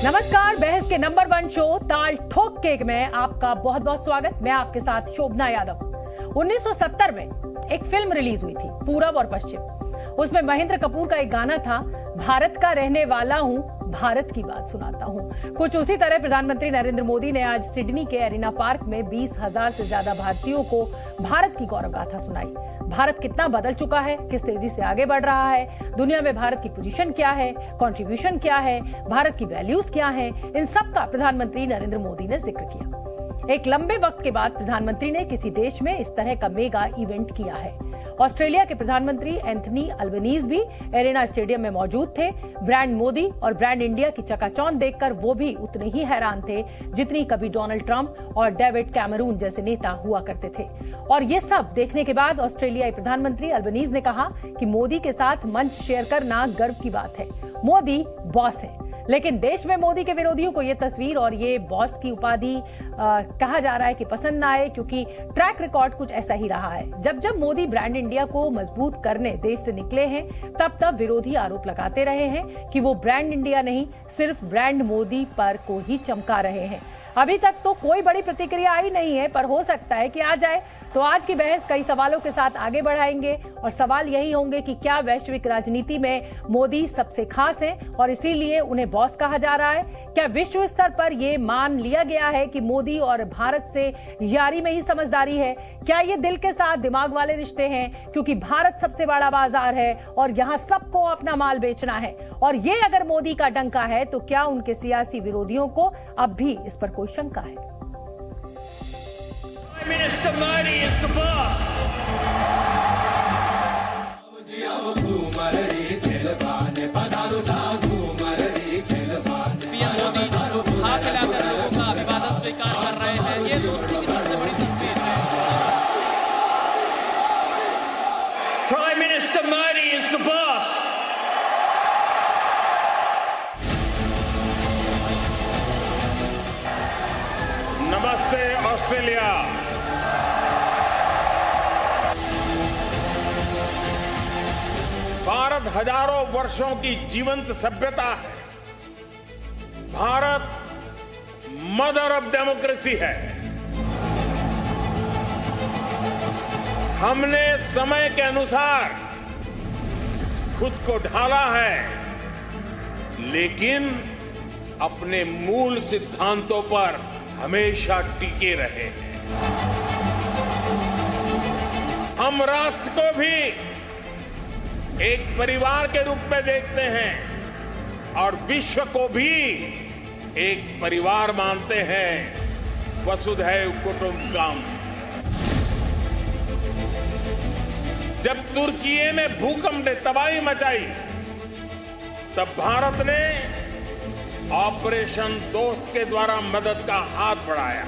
नमस्कार, बहस के नंबर 1 शो ताल ठोक के में आपका बहुत बहुत स्वागत। मैं आपके साथ शोभना यादव। 1970 में एक फिल्म रिलीज हुई थी, पूरब और पश्चिम। उसमें महेंद्र कपूर का एक गाना था, भारत का रहने वाला हूं, भारत की बात सुनाता हूं। कुछ उसी तरह प्रधानमंत्री नरेंद्र मोदी ने आज सिडनी के एरिना पार्क में 20,000 से ज्यादा भारतीयों को भारत की गौरव गाथा सुनाई। भारत कितना बदल चुका है, किस तेजी से आगे बढ़ रहा है, दुनिया में भारत की पोजीशन क्या है, कंट्रीब्यूशन क्या है, भारत की वैल्यूज क्या है, इन सब का प्रधानमंत्री नरेंद्र मोदी ने जिक्र किया। एक लंबे वक्त के बाद प्रधानमंत्री ने किसी देश में इस तरह का मेगा इवेंट किया है। ऑस्ट्रेलिया के प्रधानमंत्री एंथनी अल्बनीज भी एरिना स्टेडियम में मौजूद थे। ब्रांड मोदी और ब्रांड इंडिया की चकाचौंध देखकर वो भी उतने ही हैरान थे जितनी कभी डोनाल्ड ट्रंप और डेविड कैमरून जैसे नेता हुआ करते थे। और ये सब देखने के बाद ऑस्ट्रेलियाई प्रधानमंत्री अल्बनीज ने कहा कि मोदी के साथ मंच शेयर करना गर्व की बात है। मोदी बॉस है, लेकिन देश में मोदी के विरोधियों को यह तस्वीर और ये बॉस की उपाधि कहा जा रहा है कि पसंद ना आए, क्योंकि ट्रैक रिकॉर्ड कुछ ऐसा ही रहा है। जब जब मोदी ब्रांड इंडिया को मजबूत करने देश से निकले हैं, तब तब विरोधी आरोप लगाते रहे हैं कि वो ब्रांड इंडिया नहीं, सिर्फ ब्रांड मोदी पर को ही चमका रहे हैं। अभी तक तो कोई बड़ी प्रतिक्रिया आई नहीं है, पर हो सकता है कि आ जाए। तो आज की बहस कई सवालों के साथ आगे बढ़ाएंगे और सवाल यही होंगे कि क्या वैश्विक राजनीति में मोदी सबसे खास हैं और इसीलिए उन्हें बॉस कहा जा रहा है? क्या विश्व स्तर पर यह मान लिया गया है कि मोदी और भारत से यारी में ही समझदारी है? क्या ये दिल के साथ दिमाग वाले रिश्ते हैं, क्योंकि भारत सबसे बड़ा बाजार है और यहाँ सबको अपना माल बेचना है? और ये अगर मोदी का डंका है तो क्या उनके सियासी विरोधियों को अब भी इस पर कोई शंका है? Minister Modi is the boss. PM Modi हाथ हिलाकर लोगों का अभिवादन स्वीकार कर रहे हैं। ये दोस्ती की सबसे बड़ी तस्वीर है। Prime Minister Modi is the boss. नमस्ते ऑस्ट्रेलिया। भारत हजारों वर्षों की जीवंत सभ्यता है। भारत मदर ऑफ डेमोक्रेसी है। हमने समय के अनुसार खुद को ढाला है, लेकिन अपने मूल सिद्धांतों पर हमेशा टिके रहे हैं। हम राष्ट्र को भी एक परिवार के रूप में देखते हैं और विश्व को भी एक परिवार मानते हैं। वसुधैव कुटुंबकम। जब तुर्की में भूकंप ने तबाही मचाई, तब भारत ने ऑपरेशन दोस्त के द्वारा मदद का हाथ बढ़ाया।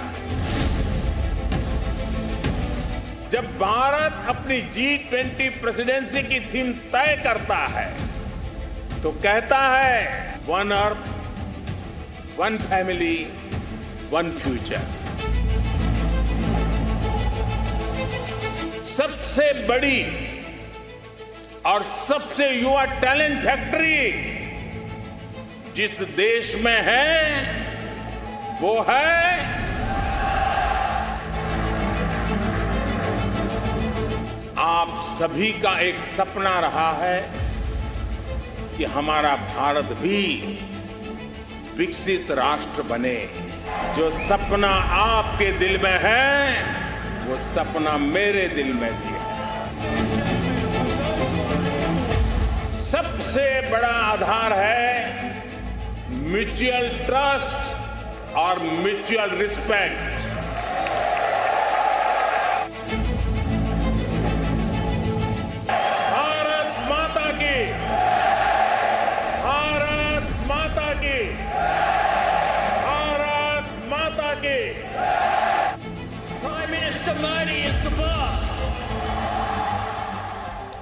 जब भारत अपनी G20 प्रेसिडेंसी की थीम तय करता है तो कहता है, one earth, one family, one future. सबसे बड़ी और सबसे युवा टैलेंट फैक्ट्री जिस देश में है वो है आप सभी का एक सपना रहा है कि हमारा भारत भी विकसित राष्ट्र बने। जो सपना आपके दिल में है, वो सपना मेरे दिल में भी है। सबसे बड़ा आधार है म्यूचुअल ट्रस्ट और म्यूचुअल रिस्पेक्ट। भारत माता की, भारत माता की, भारत माता की। Prime Minister Modi is the boss.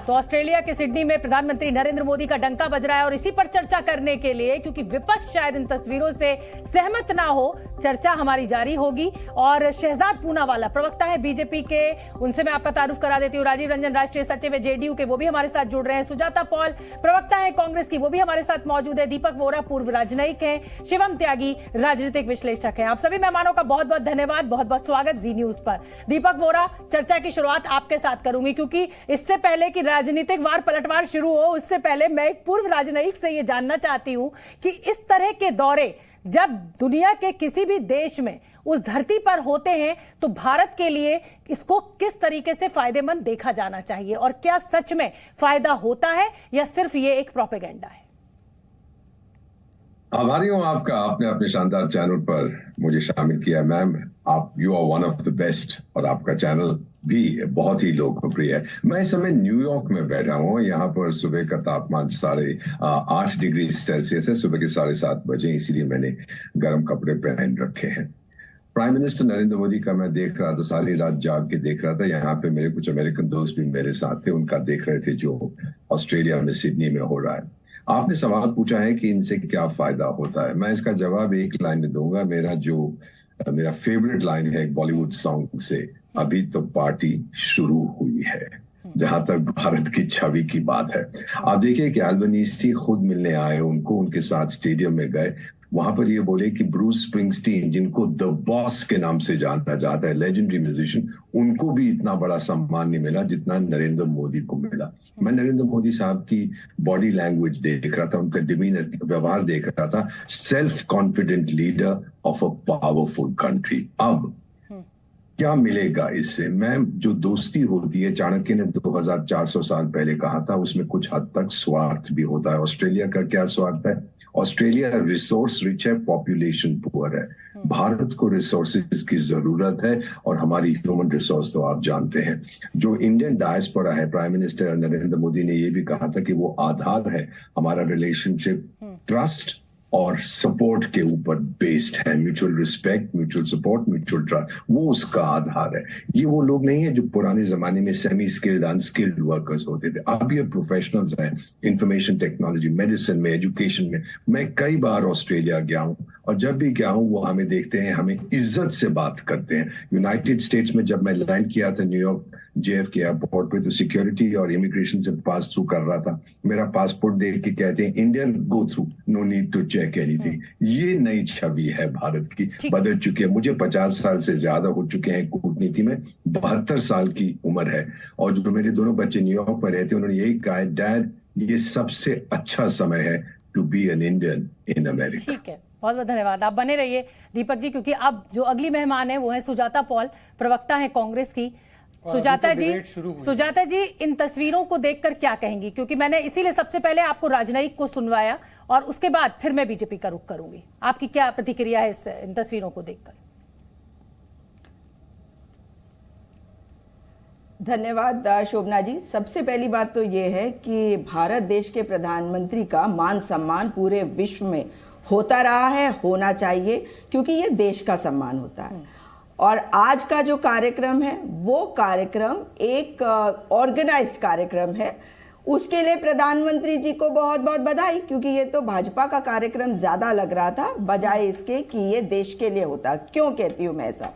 तो ऑस्ट्रेलिया के सिडनी में प्रधानमंत्री नरेंद्र मोदी का डंका बज रहा है और इसी पर चर्चा करने के लिए, क्योंकि विपक्ष शायद इन तस्वीरों से सहमत ना हो, चर्चा हमारी जारी होगी। और शहजाद पूनावाला प्रवक्ता है बीजेपी के, उनसे मैं आपका तारुफ करा देती हूँ। राजीव रंजन राष्ट्रीय सचिव है जेडीयू के, वो भी हमारे साथ जुड़ रहे हैं। सुजाता पॉल प्रवक्ता है कांग्रेस की, वो भी हमारे साथ मौजूद है। दीपक वोरा पूर्व राजनयिक है। शिवम त्यागी राजनीतिक विश्लेषक है। आप सभी मेहमानों का बहुत बहुत धन्यवाद, बहुत बहुत स्वागत जी न्यूज पर। दीपक वोरा, चर्चा की शुरुआत आपके साथ करूंगी, क्योंकि इससे पहले कि राजनीतिक वार पलटवार शुरू हो, उससे पहले मैं एक पूर्व राजनयिक से ये जानना चाहती हूं कि इस तरह के दौरे जब दुनिया के किसी भी देश में उस धरती पर होते हैं तो भारत के लिए इसको किस तरीके से फायदेमंद देखा जाना चाहिए, और क्या सच में फायदा होता है या सिर्फ ये एक प्रोपेगेंडा है? आभारी हूं आपका, आपने अपने शानदार चैनल पर मुझे शामिल किया। मैम, आप you are one of the best, और आपका चैनल भी बहुत ही लोकप्रिय है। मैं इस समय न्यूयॉर्क में बैठा हूं। यहाँ पर सुबह का तापमान 8.5 डिग्री सेल्सियस है, सुबह के 7:30 बजे, इसीलिए मैंने गर्म कपड़े पहन रखे हैं। प्राइम मिनिस्टर नरेंद्र मोदी का मैं देख रहा था, सारी रात जाग के देख रहा था। यहाँ पे मेरे कुछ अमेरिकन दोस्त भी मेरे साथ थे, उनका देख रहे थे जो ऑस्ट्रेलिया में सिडनी में हो रहा है। आपने सवाल पूछा है कि इनसे क्या फायदा होता है। मैं इसका जवाब एक लाइन में दूंगा। मेरा फेवरेट लाइन है बॉलीवुड सॉन्ग से, अभी तो पार्टी शुरू हुई है, जहां तक भारत की छवि की बात है। आप देखिए कि एल्बनीज़ी खुद मिलने आए उनको, उनके साथ स्टेडियम में गए, वहां पर ये बोले कि ब्रूस स्प्रिंगस्टीन, जिनको द बॉस के नाम से जाना जाता है, लेजेंडरी म्यूजिशियन, उनको भी इतना बड़ा सम्मान नहीं मिला जितना नरेंद्र मोदी को मिला। मैं नरेंद्र मोदी साहब की बॉडी लैंग्वेज देख रहा था, उनका डिमीनर, व्यवहार देख रहा था। Self confident leader of a powerful country. अब क्या मिलेगा इससे? मैं, जो दोस्ती होती है, चाणक्य ने 2400 साल पहले कहा था, उसमें कुछ हद तक स्वार्थ भी होता है। ऑस्ट्रेलिया का क्या स्वार्थ है? ऑस्ट्रेलिया रिसोर्स रिच है, पॉपुलेशन पुअर है। भारत को रिसोर्सेज की जरूरत है, और हमारी ह्यूमन रिसोर्स तो आप जानते हैं। जो इंडियन डायस्पोरा है, प्राइम मिनिस्टर नरेंद्र मोदी ने ये भी कहा था कि वो आधार है, हमारा रिलेशनशिप ट्रस्ट और सपोर्ट के ऊपर बेस्ड है। Mutual respect, mutual support, mutual trust, वो उसका आधार है। ये वो लोग नहीं है जो पुराने जमाने में सेमी स्किल्ड, अनस्किल्ड वर्कर्स होते थे। अब ये प्रोफेशनल्स हैं, इंफॉर्मेशन टेक्नोलॉजी, मेडिसिन में, एजुकेशन में। मैं कई बार ऑस्ट्रेलिया गया हूं, और जब भी गया हूं वो हमें देखते हैं, हमें इज्जत से बात करते हैं। यूनाइटेड स्टेट्स में जब मैं लैंड किया था न्यूयॉर्क JFK एयरपोर्ट पे, तो सिक्योरिटी और इमिग्रेशन से पास थ्रू कर रहा था। मेरा पासपोर्ट देख के कहते हैं, Indian, go through, no need to check anything. ये नई छवि है भारत की, बदल चुकी है। मुझे 50 साल से ज्यादा हो चुके हैं कूटनीति में, 72 साल की उम्र है। और जो मेरे दोनों बच्चे न्यूयॉर्क पर रहते हैं, उन्होंने यही कहा है, डैड, ये सबसे अच्छा समय है to be an Indian in America. ठीक है, बहुत बहुत धन्यवाद। आप बने रहिए दीपक जी, क्योंकि अब जो अगली मेहमान है वो है सुजाता पॉल, प्रवक्ता है कांग्रेस की। सुजाता जी, इन तस्वीरों को देखकर क्या कहेंगी? क्योंकि मैंने इसीलिए सबसे पहले आपको राजनयिक को सुनवाया, और उसके बाद फिर मैं बीजेपी का रुख करूंगी। आपकी क्या प्रतिक्रिया है इन तस्वीरों को देखकर? धन्यवाद शोभना जी। सबसे पहली बात तो ये है कि भारत देश के प्रधानमंत्री का मान सम्मान पूरे विश्व में होता रहा है, होना चाहिए, क्योंकि ये देश का सम्मान होता है। और आज का जो कार्यक्रम है वो कार्यक्रम एक ऑर्गेनाइज्ड कार्यक्रम है। उसके लिए प्रधानमंत्री जी को बहुत बहुत बधाई, क्योंकि ये तो भाजपा का कार्यक्रम ज्यादा लग रहा था बजाय इसके कि ये देश के लिए होता। क्यों कहती हूँ मैं ऐसा?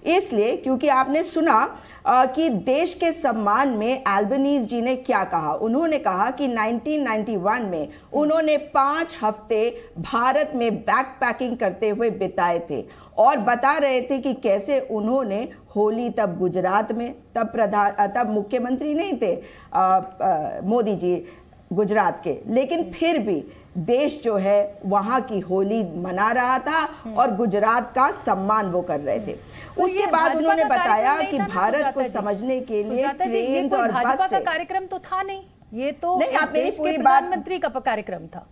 इसलिए क्योंकि आपने सुना कि देश के सम्मान में एल्बनीज़ जी ने क्या कहा। उन्होंने कहा कि 1991 में उन्होंने 5 हफ्ते भारत में बैकपैकिंग करते हुए बिताए थे, और बता रहे थे कि कैसे उन्होंने होली, तब गुजरात में, तब मुख्यमंत्री नहीं थे मोदी जी गुजरात के, लेकिन फिर भी देश जो है वहां की होली मना रहा था और गुजरात का सम्मान वो कर रहे थे। उसके बाद उन्होंने बताया कि भारत को समझने के लिए ट्रेन और बस का कार्यक्रम तो था नहीं, ये तो देश के प्रधानमंत्री का कार्यक्रम था।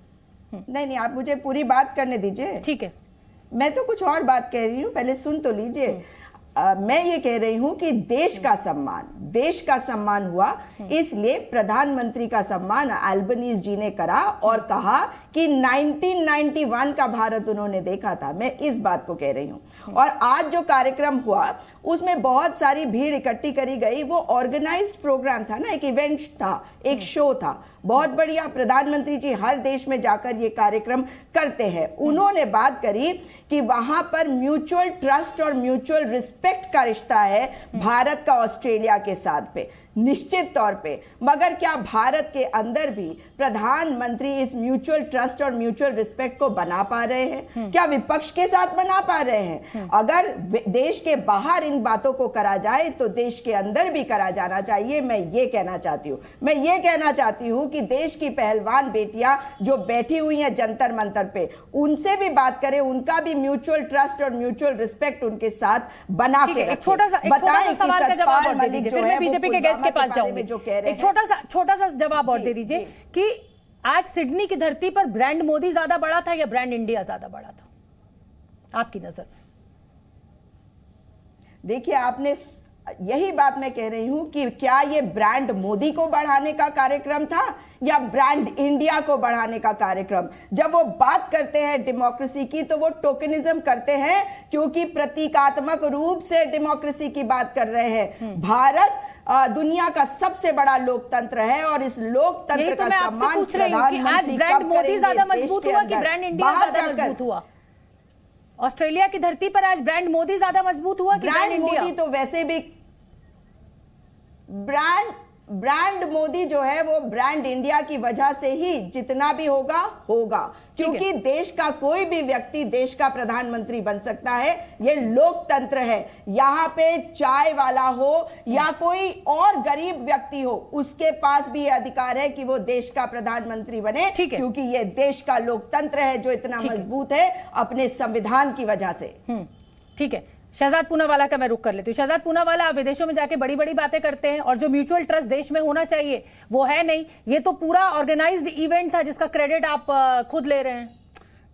नहीं, आप मुझे पूरी बात करने दीजिए। ठीक है, मैं तो कुछ और बात कह रही हूँ, पहले सुन तो लीजिए। मैं ये कह रही हूं कि देश का सम्मान हुआ, इसलिए प्रधानमंत्री का सम्मान अल्बनीज जी ने करा और कहा कि 1991 का भारत उन्होंने देखा था। मैं इस बात को कह रही हूं। और आज जो कार्यक्रम हुआ उसमें बहुत सारी भीड़ इकट्ठी करी गई। वो ऑर्गेनाइज्ड प्रोग्राम था ना, एक इवेंट था, एक शो था, बहुत बढ़िया। प्रधानमंत्री जी हर देश में जाकर ये कार्यक्रम करते हैं। उन्होंने बात करी कि वहां पर म्यूचुअल ट्रस्ट और म्यूचुअल रिस्पेक्ट का रिश्ता है भारत का ऑस्ट्रेलिया के साथ पे, निश्चित तौर पे। मगर क्या भारत के अंदर भी प्रधानमंत्री इस म्यूचुअल ट्रस्ट और म्यूचुअल रिस्पेक्ट को बना पा रहे हैं? क्या विपक्ष के साथ बना पा रहे हैं? अगर देश के बाहर इन बातों को करा जाए तो देश के अंदर भी करा जाना चाहिए। मैं ये कहना चाहती हूं कि देश की पहलवान बेटियां जो बैठी हुई हैं जंतर मंतर पे, उनसे भी बात करें, उनका भी म्यूचुअल ट्रस्ट और म्यूचुअल रिस्पेक्ट उनके साथ बना के एक छोटा सा सवाल का जवाब और दे दीजिए, फिर मैं बीजेपी के गेस्ट के पास जाऊंगी। एक छोटा सा जवाब और दे दीजिए कि आज सिडनी की धरती पर ब्रांड मोदी ज्यादा बड़ा था या ब्रांड इंडिया ज्यादा बड़ा था आपकी नजर में? देखिए, आपने यही बात मैं कह रही हूं कि क्या ये ब्रांड मोदी को बढ़ाने का कार्यक्रम था या ब्रांड इंडिया को बढ़ाने का कार्यक्रम? जब वो बात करते हैं डेमोक्रेसी की तो वो टोकनिज्म करते हैं, क्योंकि प्रतीकात्मक रूप से डेमोक्रेसी की बात कर रहे हैं। भारत दुनिया का सबसे बड़ा लोकतंत्र है और इस लोकतंत्र का सम्मान पूछ रही हूं कि आज ब्रांड मोदी ज्यादा मजबूत हुआ कि ब्रांड इंडिया ज्यादा मजबूत हुआ? ऑस्ट्रेलिया की धरती पर आज ब्रांड मोदी ज्यादा मजबूत हुआ कि ब्रांड इंडिया? मोदी तो वैसे भी ब्रांड मोदी जो है वो ब्रांड इंडिया की वजह से ही जितना भी होगा, क्योंकि देश का कोई भी व्यक्ति देश का प्रधानमंत्री बन सकता है। ये लोकतंत्र है। यहाँ पे चाय वाला हो या कोई और गरीब व्यक्ति हो, उसके पास भी ये अधिकार है कि वो देश का प्रधानमंत्री बने, क्योंकि ये देश का लोकतंत्र है जो इतना मजबूत है अपने संविधान की वजह से। ठीक है, शहजाद पूनावाला का मैं रुख कर लेती हूँ। शहजाद पूनावाला, आप विदेशों में जाके बड़ी बड़ी बातें करते हैं और जो म्यूचुअल ट्रस्ट देश में होना चाहिए वो है नहीं। ये तो पूरा ऑर्गेनाइज्ड इवेंट था जिसका क्रेडिट आप खुद ले रहे हैं।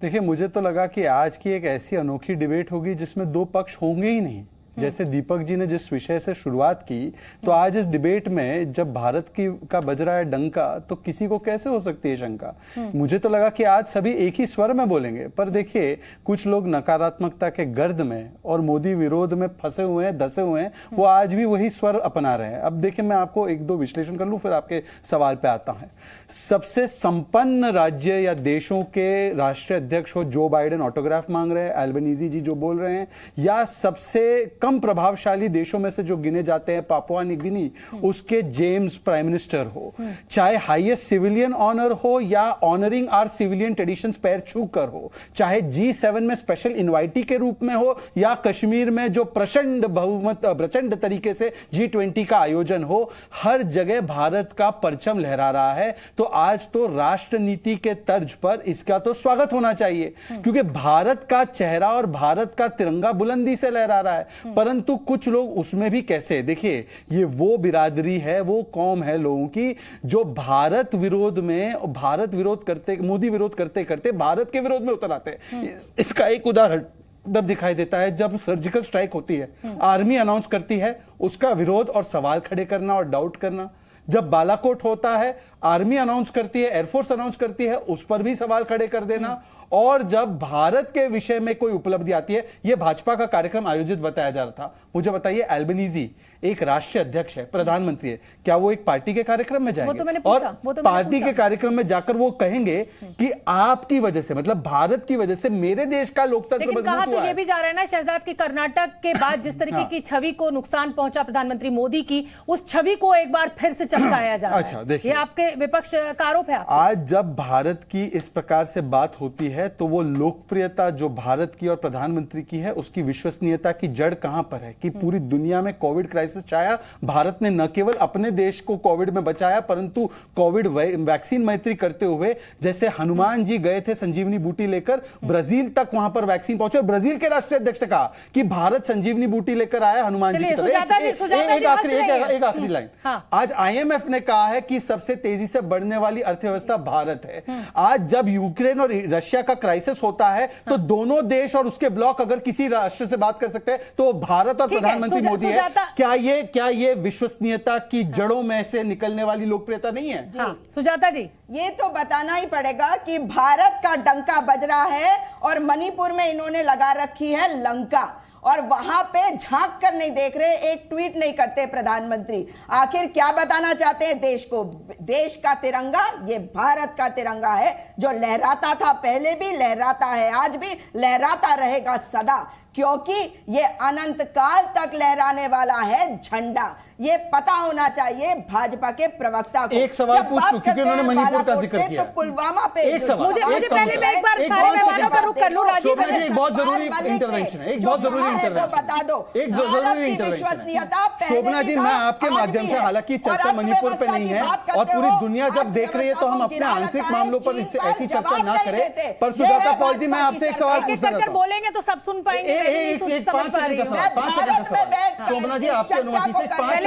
देखिए, मुझे तो लगा कि आज की एक ऐसी अनोखी डिबेट होगी जिसमें दो पक्ष होंगे ही नहीं। जैसे दीपक जी ने जिस विषय से शुरुआत की, तो आज इस डिबेट में जब भारत का बज रहा है डंका, तो किसी को कैसे हो सकती है शंका? मुझे तो लगा कि आज सभी एक ही स्वर में बोलेंगे। पर देखिए, कुछ लोग नकारात्मकता के गर्द में और मोदी विरोध में फंसे हुए हैं, धसे हुए हैं, वो आज भी वही स्वर अपना रहे हैं। अब देखिए, मैं आपको एक दो विश्लेषण कर लूं, फिर आपके सवाल पे आता है। सबसे संपन्न राज्य या देशों के राष्ट्रीय अध्यक्ष हो जो बाइडेन ऑटोग्राफ मांग रहे हैं, अल्बनीजी जी जो बोल रहे हैं, या सबसे कम प्रभावशाली देशों में से जो गिने जाते हैं पापुआ न्यू गिनी, उसके जेम्स प्राइम मिनिस्टर हो, चाहे हाईएस्ट सिविलियन ऑनर हो या ऑनरिंग आर सिविलियन ट्रेडिशंस पैर छू कर हो, चाहे G7 में स्पेशल इनवाइटी के रूप में हो या कश्मीर में जो प्रचंड तरीके से G20 का आयोजन हो, हर जगह भारत का परचम लहरा रहा है। तो आज तो राष्ट्र नीति के तर्ज पर इसका तो स्वागत होना चाहिए, क्योंकि भारत का चेहरा और भारत का तिरंगा बुलंदी से लहरा रहा है। परंतु कुछ लोग उसमें भी कैसे, देखिए, ये वो बिरादरी है, वो कौम है लोगों की जो भारत विरोध करते, मोदी विरोध करते करते भारत के विरोध में उतर आते हैं। इसका एक उदाहरण तब दिखाई देता है जब सर्जिकल स्ट्राइक होती है, आर्मी अनाउंस करती है, उसका विरोध और सवाल खड़े करना और डाउट करना। जब बालाकोट होता है, आर्मी अनाउंस करती है, एयरफोर्स अनाउंस करती है, उस पर भी सवाल खड़े कर देना। और जब भारत के विषय में कोई उपलब्धि आती है, यह भाजपा का कार्यक्रम आयोजित बताया जा रहा था। मुझे बताइए, अल्बनीजी एक राष्ट्रीय अध्यक्ष है, प्रधानमंत्री है, क्या वो एक पार्टी के कार्यक्रम में जाएंगे और पार्टी के कार्यक्रम में जाकर वो कहेंगे कि आपकी वजह से, मतलब भारत की वजह से मेरे देश का लोकतंत्र मजबूत हुआ है? तो ये भी जा रहा है ना शहजाद की कर्नाटक के बाद जिस तरीके की छवि को नुकसान पहुंचा प्रधानमंत्री मोदी की, उस छवि को एक बार फिर से चमकाया जा रहा है। अच्छा, देखिए, ये आपके विपक्ष का आरोप है। आज जब भारत की इस प्रकार से बात होती है तो वो लोकप्रियता जो भारत की और प्रधानमंत्री की है, उसकी विश्वसनीयता की जड़ कहां पर है कि पूरी दुनिया में कोविड क्राइसिस छाया, भारत ने न केवल अपने देश को कोविड में बचाया, परंतु कोविड वैक्सीन मैत्री करते हुए, जैसे हनुमान जी गए थे संजीवनी बूटी लेकर ब्राजील तक, वहां पर वैक्सीन पहुंचे और ब्राजील के राष्ट्रीय अध्यक्ष ने कहा कि भारत संजीवनी बूटी लेकर आया हनुमान जी की तरह। एक आखिरी लाइन, आज IMF ने कहा है कि सबसे तेजी से बढ़ने वाली अर्थव्यवस्था भारत है। आज जब यूक्रेन और रशिया का क्राइसिस होता है तो दोनों देश और उसके ब्लॉक अगर किसी राष्ट्र से बात कर सकते हैं तो भारत और प्रधानमंत्री मोदी है। क्या ये विश्वसनीयता की जड़ों में से निकलने वाली लोकप्रियता नहीं है? हाँ, सुजाता जी, ये तो बताना ही पड़ेगा कि भारत का डंका बज रहा है और मणिपुर में इन्होंने लगा रखी है लंका, और वहां पे झांक कर नहीं देख रहे, एक ट्वीट नहीं करते प्रधानमंत्री। आखिर क्या बताना चाहते हैं देश को? देश का तिरंगा ये भारत का तिरंगा है, जो लहराता था पहले भी, लहराता है आज भी, लहराता रहेगा सदा, क्योंकि ये अनंत काल तक लहराने वाला है झंडा। ये पता होना चाहिए भाजपा के प्रवक्ता को। एक सवाल पूछ लूं क्योंकि उन्होंने मणिपुर का जिक्र किया, तो पुलवामा पे एक सवाल, मुझे पहले मैं एक बार सारे मेहमानों का रुख कर लूं। राजीव जी, एक बहुत जरूरी इंटरवेंशन है, एक बहुत जरूरी इंटरवेंशन, बता दो, एक जरूरी इंटरवेंशन है। शोभना जी, मैं आपके माध्यम से, हालांकि चर्चा मणिपुर पे नहीं है और पूरी दुनिया जब देख रही है तो हम अपने आंतरिक मामलों पर ऐसी चर्चा ना करें, पर सुजाता पॉल जी मैं आपसे एक सवाल पूछना चाहता हूं। बोलेंगे तो सब सुन पाएंगे। 5 सेकंड का सवाल, 5 सेकंड का सवाल। शोभना जी, आपकी अनुमति से 5 सेकंड।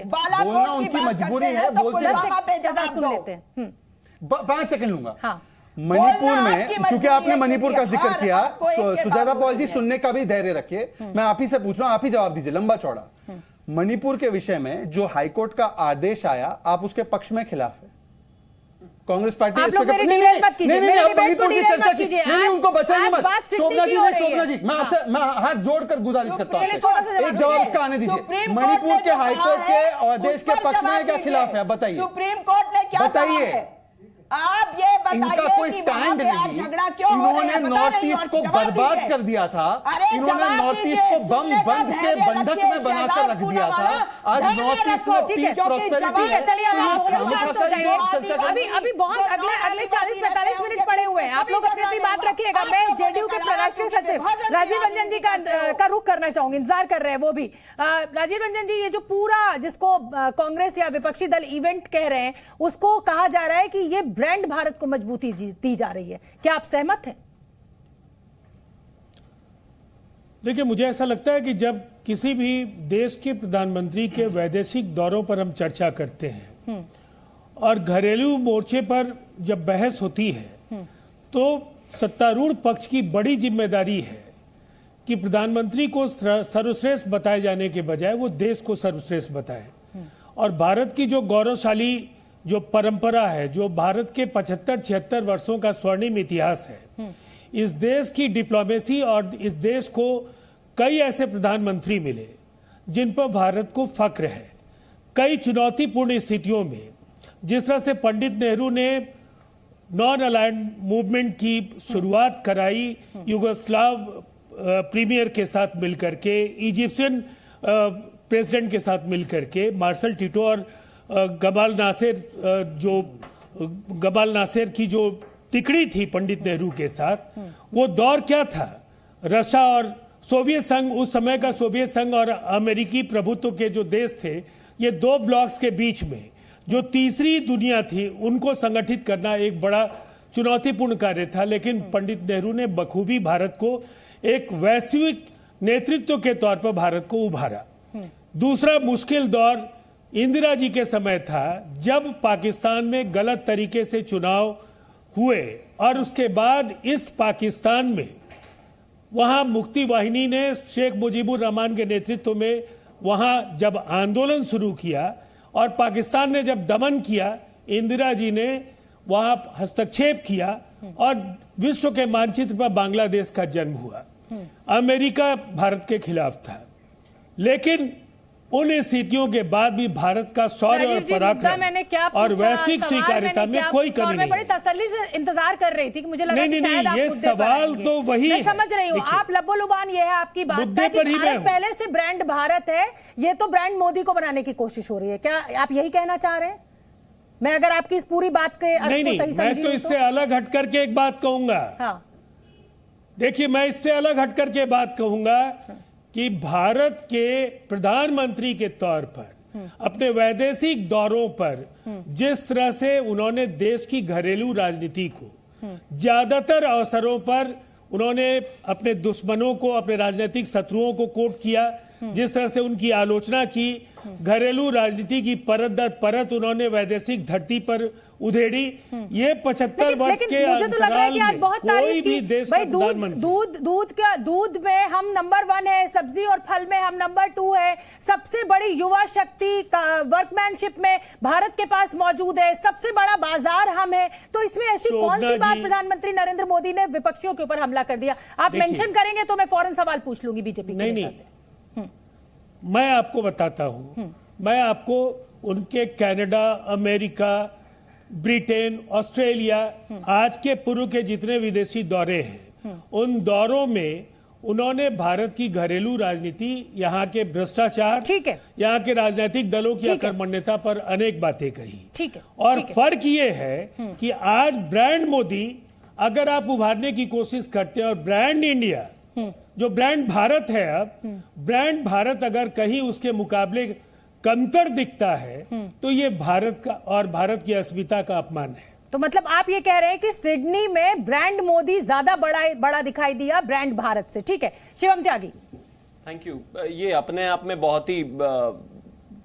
बोलना उनकी मजबूरी है, बोलते 5 सेकंड लूंगा। हाँ। मणिपुर में, क्योंकि आपने मणिपुर का जिक्र किया, सुजाता पॉल जी सुनने का भी धैर्य रखिए, मैं आप ही से पूछ रहा हूं, आप ही जवाब दीजिए लंबा चौड़ा। मणिपुर के विषय में जो हाईकोर्ट का आदेश आया, आप उसके पक्ष में खिलाफ है? कांग्रेस पार्टी आप लोग मेरी डिबेट मत कीजिए, मेरी डिबेट को डिबेट मत कीजिए। नहीं, उनको बचाइए मत। शोभना जी, मैं आपसे हाथ जोड़कर गुजारिश करता हूं, एक जवाब उसका आने दीजिए। मणिपुर के हाईकोर्ट के आदेश के पक्ष में क्या खिलाफ है, बताइए। सुप्रीम कोर्ट ने क्या बताइए, आप ये बताइए। इनका कोई स्टैंड नहीं, इन्होंने नॉर्थ ईस्ट को बर्बाद कर दिया था, इन्होंने नॉर्थ ईस्ट को बम बंद के बंधक में बनाकर रख दिया था। आज नॉर्थ ईस्ट में पीस प्रॉस्पेरिटी है। चलिए अभी बहुत अगले 40-45 मिनट पड़े हुए हैं, आप लोग अपनी बात रखिएगा। मैं जेडीयू के राष्ट्रीय सचिव राजीव रंजन जी का रुख करना चाहूंगी, इंतजार कर रहे हैं वो भी। राजीव रंजन जी, ये जो पूरा जिसको कांग्रेस या विपक्षी दल इवेंट कह रहे हैं, उसको कहा जा रहा है कि ये ब्रांड भारत को मजबूती दी जा रही है, क्या आप सहमत हैं? देखिए, मुझे ऐसा लगता है कि जब किसी भी देश के प्रधानमंत्री के वैदेशिक दौरों पर हम चर्चा करते हैं और घरेलू मोर्चे पर जब बहस होती है तो सत्तारूढ़ पक्ष की बड़ी जिम्मेदारी है कि प्रधानमंत्री को सर्वश्रेष्ठ बताए जाने के बजाय वो देश को सर्वश्रेष्ठ बताए। और भारत की जो गौरवशाली जो परंपरा है, जो भारत के 75-76 वर्षों का स्वर्णिम इतिहास है, इस देश की डिप्लोमेसी और इस देश को कई ऐसे प्रधानमंत्री मिले जिन पर भारत को फक्र है। कई चुनौतीपूर्ण स्थितियों में जिस तरह से पंडित नेहरू ने नॉन अलाइंड मूवमेंट की शुरुआत कराई, युगोस्लाव प्रीमियर के साथ मिलकर के, इजिप्शियन प्रेसिडेंट के साथ मिलकर के, मार्शल टिटो और गमाल नासेर की जो तिकड़ी थी पंडित नेहरू के साथ, वो दौर क्या था? रशिया और सोवियत संघ, उस समय का सोवियत संघ और अमेरिकी प्रभुत्व के जो देश थे, ये दो ब्लॉक्स के बीच में जो तीसरी दुनिया थी, उनको संगठित करना एक बड़ा चुनौतीपूर्ण कार्य था। लेकिन पंडित नेहरू ने बखूबी भारत को एक वैश्विक नेतृत्व के तौर पर भारत को उभारा। दूसरा मुश्किल दौर इंदिरा जी के समय था, जब पाकिस्तान में गलत तरीके से चुनाव हुए और उसके बाद ईस्ट पाकिस्तान में वहां मुक्ति वाहिनी ने शेख मुजीबुर रहमान के नेतृत्व में वहां जब आंदोलन शुरू किया और पाकिस्तान ने जब दमन किया, इंदिरा जी ने वहां हस्तक्षेप किया और विश्व के मानचित्र पर बांग्लादेश का जन्म हुआ। अमेरिका भारत के खिलाफ था, लेकिन उन स्थितियों के बाद भी भारत का शौर्य और पराक्रम और वैश्विक स्वीकार्यता में कोई कमी नहीं। मैं बड़ी तसल्ली से इंतजार कर रही थी कि मुझे लगा कि शायद आप ये सवाल तो वही मैं समझ रही हूँ, आप लब्बो-लुबान ये है आपकी बात मुद्दे पर ही मैं पहले से ब्रांड भारत है, ये तो ब्रांड मोदी को बनाने की कोशिश हो रही है, क्या आप यही कहना चाह रहे हैं? मैं अगर आपकी इस पूरी बात के अर्थ को सही समझी, मैं तो इससे अलग हट करके एक बात कहूंगा। देखिए, मैं इससे अलग हट करके बात कहूंगा कि भारत के प्रधानमंत्री के तौर पर अपने वैदेशिक दौरों पर जिस तरह से उन्होंने देश की घरेलू राजनीति को ज्यादातर अवसरों पर उन्होंने अपने दुश्मनों को, अपने राजनीतिक शत्रुओं को कोट किया, जिस तरह से उनकी आलोचना की, घरेलू राजनीति की परत दर परत उन्होंने वैदेशिक धरती पर उधेड़ी, ये 75 वर्ष के मुझे तो लग रहा है कि आज बहुत तारीफ की भाई। दूध में हम नंबर 1 है, सब्जी और फल में हम नंबर 2 है, सबसे बड़ी युवा शक्ति वर्कमैनशिप में भारत के पास मौजूद है, सबसे बड़ा बाजार हम है। तो इसमें ऐसी कौन सी बात प्रधानमंत्री नरेंद्र मोदी ने विपक्षियों के ऊपर हमला कर दिया? आप मेंशन करेंगे तो मैं फौरन सवाल पूछ लूंगी बीजेपी के नेता से। मैं आपको बताता हूं, मैं आपको उनके कनाडा, अमेरिका, ब्रिटेन, ऑस्ट्रेलिया, आज के पूर्व के जितने विदेशी दौरे हैं, उन दौरों में उन्होंने भारत की घरेलू राजनीति, यहाँ के भ्रष्टाचार, यहाँ के राजनीतिक दलों की अकर्मण्यता पर अनेक बातें कही। और फर्क ये है कि आज ब्रांड मोदी अगर आप उभारने की कोशिश करते हैं, और ब्रांड इंडिया जो ब्रांड भारत है, अब ब्रांड भारत अगर कहीं उसके मुकाबले कमतर दिखता है तो ये भारत का और भारत की अस्मिता का अपमान है। तो मतलब आप ये कह रहे हैं कि सिडनी में ब्रांड मोदी ज्यादा बड़ा दिखाई दिया ब्रांड भारत से। ठीक है, शिवम त्यागी। Thank you. ये अपने आप में बहुत ही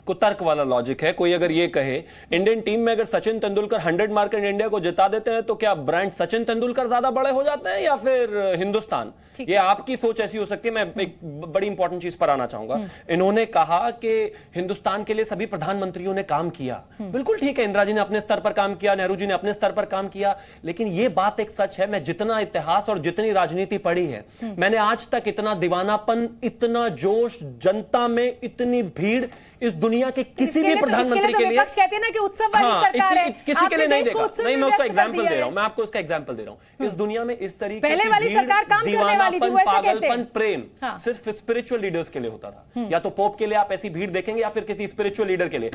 कुतर्क वाला लॉजिक है। कोई अगर ये कहे इंडियन टीम में अगर सचिन तेंदुलकर 100 मार्कर इंडिया को जिता देते हैं तो क्या ब्रांड सचिन तेंदुलकर ज्यादा बड़े हो जाते हैं या फिर हिंदुस्तान? ये आपकी सोच ऐसी हो सकती है। मैं एक बड़ी इंपॉर्टेंट चीज पर आना चाहूंगा। इन्होंने कहा कि हिंदुस्तान के लिए सभी प्रधानमंत्रियों ने काम किया। बिल्कुल ठीक है, इंदिरा जी ने अपने स्तर पर काम किया, नेहरू जी ने अपने स्तर पर काम किया, लेकिन यह बात एक सच है। मैं जितना इतिहास और जितनी राजनीति पढ़ी है, मैंने आज तक इतना दीवानापन, इतना जोश, जनता में इतनी भीड़ इस दुनिया के किसी भी प्रधानमंत्री के लिए कहते हैं ना कि उत्सव वाली सरकार है, किसी के लिए नहीं देखा। नहीं, मैं उसका एग्जांपल दे रहा हूं, मैं आपको उसका एग्जांपल दे रहा हूं। इस दुनिया में इस तरीके पहले वाली सरकार काम करने वाली थी, वैसे पागलपन, प्रेम सिर्फ स्पिरिचुअल लीडर्स के लिए होता था। या तो पोप के लिए आप ऐसी भीड़ देखेंगे या फिर किसी स्पिरिचुअल लीडर के लिए।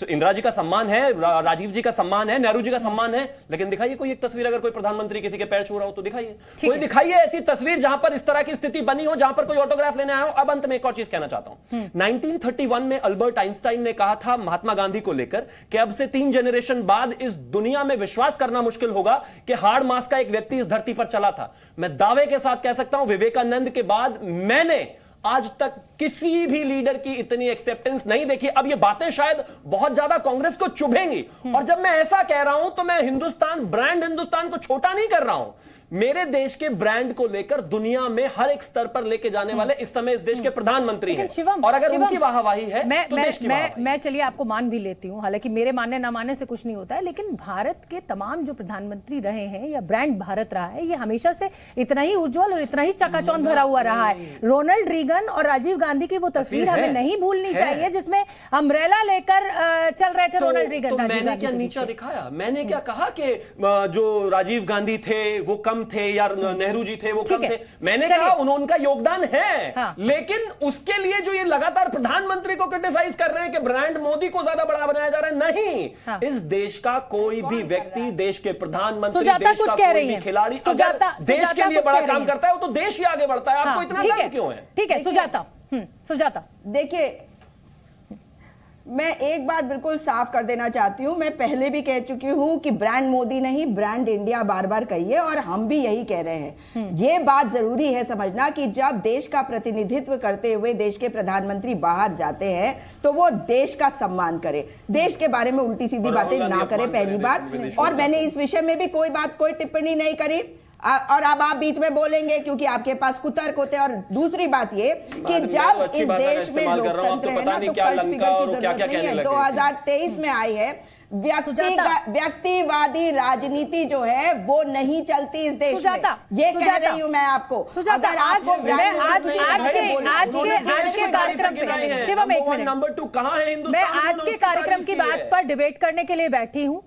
इंदिरा जी का सम्मान है, राजीव जी का सम्मान है, नेहरू जी का सम्मान है, लेकिन दिखाइए कोई एक तस्वीर, अगर कोई प्रधानमंत्री किसी के पैर छू रहा हो तो दिखाइए। कोई दिखाइए ऐसी तस्वीर जहां पर इस तरह की स्थिति बनी हो, जहां पर कोई ऑटोग्राफ लेने आया हो। अब अंत में एक और चीज कहना चाहता हूं। 1931 में अल्बर्ट आइंस्टाइन ने कहा था महात्मा गांधी को लेकर कि अब से 3 जनरेशन बाद इस दुनिया में विश्वास करना मुश्किल होगा कि हार्ड मास का एक व्यक्ति इस धरती पर चला था। मैं दावे के साथ कह सकता हूं, विवेकानंद के बाद मैंने आज तक किसी भी लीडर की इतनी एक्सेप्टेंस नहीं देखी। अब ये बातें शायद बहुत ज्यादा कांग्रेस को चुभेंगी, और जब मैं ऐसा कह रहा हूं तो मैं हिंदुस्तान, ब्रांड हिंदुस्तान को छोटा नहीं कर रहा हूं। मेरे देश के ब्रांड को लेकर दुनिया में हर एक स्तर पर लेके जाने वाले इस समय इस देश के प्रधानमंत्री हैं, और अगर उनकी वाहवाही है तो देश की वाहवाही। मैं चलिए आपको मान भी लेती हूं, हालांकि मेरे मानने ना मानने से कुछ नहीं होता है, लेकिन भारत के तमाम जो प्रधानमंत्री रहे हैं या ब्रांड भारत रहा है, ये हमेशा से इतना ही उज्जवल और इतना ही चकाचौंध भरा हुआ रहा है। रोनाल्ड रीगन और राजीव गांधी की वो तस्वीर हमें नहीं भूलनी चाहिए, जिसमें अम्ब्रेला लेकर चल रहे थे रोनाल्ड रीगन। मैंने क्या नीचा दिखाया? मैंने क्या कहा कि जो राजीव गांधी थे वो कम थे या नेहरू जी थे वो कम थे? मैंने कहा उनका योगदान है, लेकिन उसके लिए जो ये लगातार प्रधानमंत्री को क्रिटिसाइज कर रहे हैं कि ब्रांड मोदी को ज्यादा बड़ा बनाया जा रहा है, नहीं। इस देश का कोई भी व्यक्ति, देश के प्रधानमंत्री, देश का कोई भी खिलाड़ी अगर देश के लिए बड़ा काम करता है तो देश ही आगे बढ़ता है। आपको इतना दर्द क्यों है? ठीक है सुजाता, देखिए, मैं एक बात बिल्कुल साफ कर देना चाहती हूं। मैं पहले भी कह चुकी हूं कि ब्रांड मोदी नहीं, ब्रांड इंडिया बार बार कहिए, और हम भी यही कह रहे हैं। ये बात जरूरी है समझना कि जब देश का प्रतिनिधित्व करते हुए देश के प्रधानमंत्री बाहर जाते हैं तो वो देश का सम्मान करे, देश के बारे में उल्टी सीधी बातें ना करे, पहली बात। और मैंने इस विषय में भी कोई टिप्पणी नहीं करी, और अब आप बीच में बोलेंगे क्योंकि आपके पास कुतर्क होते हैं। और दूसरी बात ये कि जब इस देश में लोकतंत्र है ना, तो कल्ट फिगर की जरूरत नहीं है। 2023 में आई है, व्यक्तिवादी राजनीति जो है वो नहीं चलती इस देश में। ये कह रही हूं मैं आपको। अगर आपको आज के कार्यक्रम पे शिवम, एक मिनट, नंबर 2 कहां है हिंदुस्तान? मैं आज के कार्यक्रम की बात पर डिबेट करने के लिए बैठी हूं,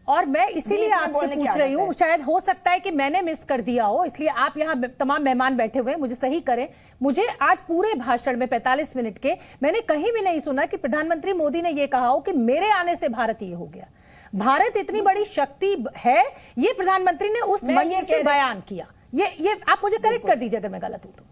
और मैं इसीलिए आपसे पूछ रही हूँ। शायद हो सकता है कि मैंने मिस कर दिया हो, इसलिए आप यहाँ तमाम मेहमान बैठे हुए हैं, मुझे सही करें। मुझे आज पूरे भाषण में 45 मिनट के मैंने कहीं भी नहीं सुना कि प्रधानमंत्री मोदी ने यह कहा हो कि मेरे आने से भारत ये हो गया। भारत इतनी बड़ी शक्ति है, ये प्रधानमंत्री ने उस मंच से बयान किया। ये आप मुझे करेक्ट कर दीजिए अगर मैं गलत हूं तो।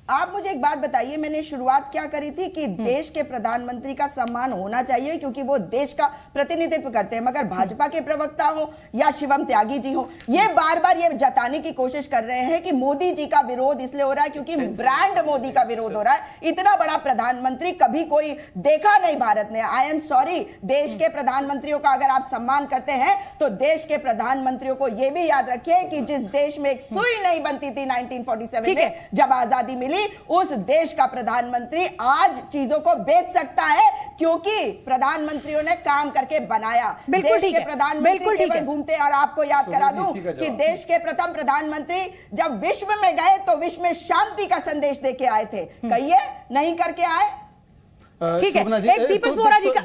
आप मुझे एक बात बताइए, मैंने शुरुआत क्या करी थी कि देश के प्रधानमंत्री का सम्मान होना चाहिए क्योंकि वो देश का प्रतिनिधित्व करते हैं, मगर भाजपा के प्रवक्ता हो या शिवम त्यागी जी हो, ये बार बार ये जताने की कोशिश कर रहे हैं कि मोदी जी का विरोध इसलिए हो रहा है क्योंकि ब्रांड मोदी का विरोध हो रहा है। इतना बड़ा प्रधानमंत्री कभी कोई देखा नहीं भारत ने। आई एम सॉरी, देश के प्रधानमंत्रियों का अगर आप सम्मान करते हैं तो देश के प्रधानमंत्रियों को यह भी याद रखिए कि जिस देश में एक सुई नहीं बनती थी 1947 में जब आजादी मिली, उस देश का प्रधानमंत्री आज चीजों को बेच सकता है क्योंकि प्रधानमंत्रियों ने काम करके बनाया। बिल्कुल देश के प्रधानमंत्री केवल घूमते, और आपको याद करा दूं कि देश के प्रथम प्रधानमंत्री जब विश्व में गए तो विश्व में शांति का संदेश देके आए थे। कहिए, नहीं करके आए? ठीक है, एक दीपक वोरा जी का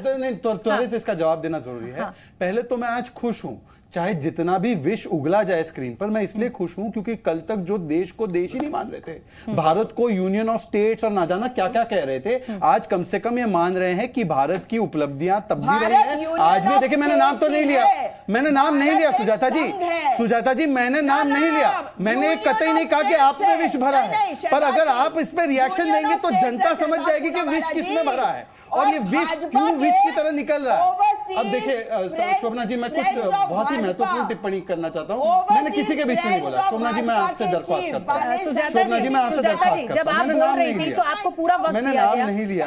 त्वरित इसका जवाब देना जरूरी है। पहले तो मैं आज खुश हूं, चाहे जितना भी विष उगला जाए स्क्रीन पर, मैं इसलिए खुश हूं क्योंकि कल तक जो देश को देश ही नहीं मान रहे थे, भारत को यूनियन ऑफ स्टेट्स और ना जाना क्या क्या कह रहे थे, आज कम से कम ये मान रहे हैं कि भारत की उपलब्धियां तब भी रही हैं, आज भी। देखिए, मैंने नाम तो नहीं लिया, मैंने नाम नहीं लिया सुजाता जी, सुजाता जी मैंने नाम नहीं लिया, मैंने कतई नहीं कहा कि आपने विष भरा है, पर अगर आप इस पर रिएक्शन देंगे तो जनता समझ जाएगी कि विष किसने भरा है और ये विष क्यों विष की तरह निकल रहा है। अब देखिए शोभना जी, मैं कुछ बहुत ही महत्वपूर्ण टिप्पणी करना चाहता हूं। मैंने किसी के बीच में नहीं बोला। शोभना जी, मैं आपसे दरख्वास्त करता हूं, शोभना जी मैं आपसे दरख्वास्त करता हूं, मैंने नाम नहीं लिया, तो आपको पूरा वक्त मैंने नाम नहीं लिया।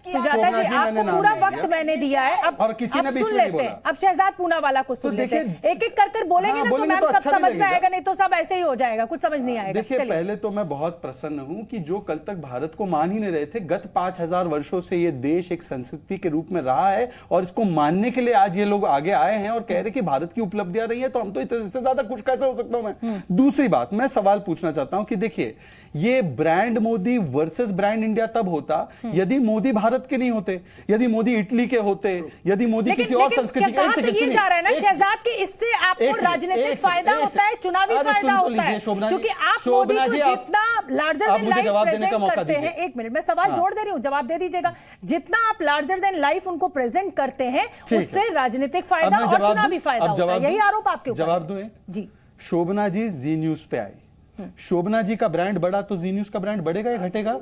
सुजाता जी, आपको पूरा वक्त मैंने दिया है, अब और किसी ने बीच में नहीं बोला। अब शहजाद पूनावाला को सुन लेते हैं, एक एक कर बोलेंगे ना तो मैम सब समझ में आएगा, नहीं तो सब ऐसे ही हो जाएगा, कुछ समझ नहीं आएगा। देखिए, पहले तो मैं बहुत प्रसन्न हूं कि जो कल तक भारत को मान ही नहीं रहे थे, गत 5000 वर्षों से ये देश एक संस्कृति के रूप में रहा है और इसको मानने के लिए आज ये लोग आगे आए हैं और कह रहे कि भारत की उपलब्धियां रही है, तो हम तो इससे ज्यादा खुश कैसे हो सकता हूं मैं। दूसरी बात, मैं सवाल पूछना चाहता हूं कि देखिए, ये brand Modi versus brand India तब होता यदि मोदी भारत के नहीं होते, यदि मोदी इटली के होते, यदि मोदी किसी और संस्कृति के। ये जा रहा है ना शहजाद कि इससे आपको राजनीतिक फायदा होता है, चुनावी फायदा होता है, क्योंकि आप मोदी को जितना लार्जर देन लाइफ प्रेजेंट करते हैं। एक मिनट, मैं सवाल जोड़ दे रही हूं, जवाब दे दीजिएगा। जितना आप लार्जर देन लाइफ उनको प्रेजेंट करते हैं, उससे राजनीतिक फायदा और चुनावी फायदा होता है। यही आरोप आपके ऊपर। जवाब दूं जी। शोभना जी जी न्यूज पे आई, शोभना जी का ब्रांड बढ़ा तो जी न्यूज का ब्रांड बढ़ेगा या घटेगा?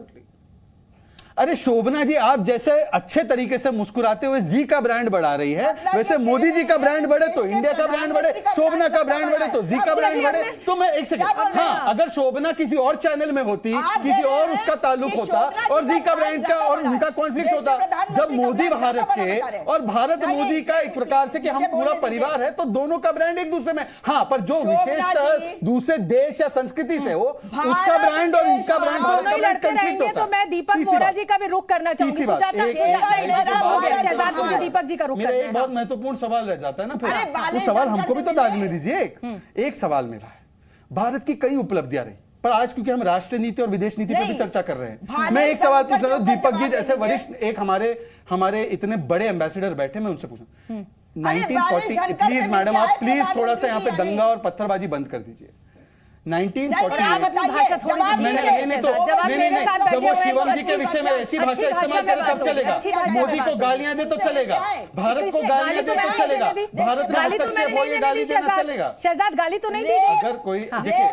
अरे शोभना जी, आप जैसे अच्छे तरीके से मुस्कुराते हुए जी का ब्रांड बढ़ा रही है, वैसे मोदी जी का ब्रांड बढ़े तो इंडिया का ब्रांड बढ़े, शोभना का ब्रांड बढ़े तो जी का ब्रांड बढ़े। तो मैं एक सेकंड, हाँ, अगर शोभना किसी और चैनल में होती, किसी और उसका ताल्लुक होता और जी का ब्रांड का और उनका कॉन्फ्लिक्ट होता, जब मोदी भारत के और भारत मोदी का एक प्रकार से कि हम पूरा परिवार है, तो दोनों का ब्रांड एक दूसरे में। हाँ, पर जो विशेषतः दूसरे देश या संस्कृति से हो, उसका ब्रांड और इनका ब्रांड, भारत का ब्रांड कॉन्फ्लिक्ट होता है। तो मैं दीपक वोरा जी का भी रुख करना चाहूंगी। दीपक जी का रुख करना है। एक बहुत महत्वपूर्ण सवाल रह जाता है ना, फिर वो सवाल हमको भी तो दागने दीजिए। एक सवाल मेरा है, भारत की कई उपलब्धियां रही, पर आज क्योंकि हम राष्ट्रीय नीति और विदेश नीति पे भी चर्चा कर रहे हैं, मैं एक सवाल पूछ रहा हूं, दीपक जी जैसे वरिष्ठ एक हमारे इतने बड़े एम्बेसडर बैठे, मैं उनसे पूछूं 1940, प्लीज मैडम आप प्लीज थोड़ा सा यहाँ पे दंगा और पत्थरबाजी बंद कर दीजिए। 1948 जब वो शिवम जी के विषय में ऐसी भाषा इस्तेमाल करे तब चलेगा, मोदी को गालियां दे तो चलेगा, भारत को गालियां दे तो चलेगा, भारत में हस्तक्षेप हो ये गाली देना चलेगा। शहजाद गाली तो नहीं दी। अगर कोई देखिए,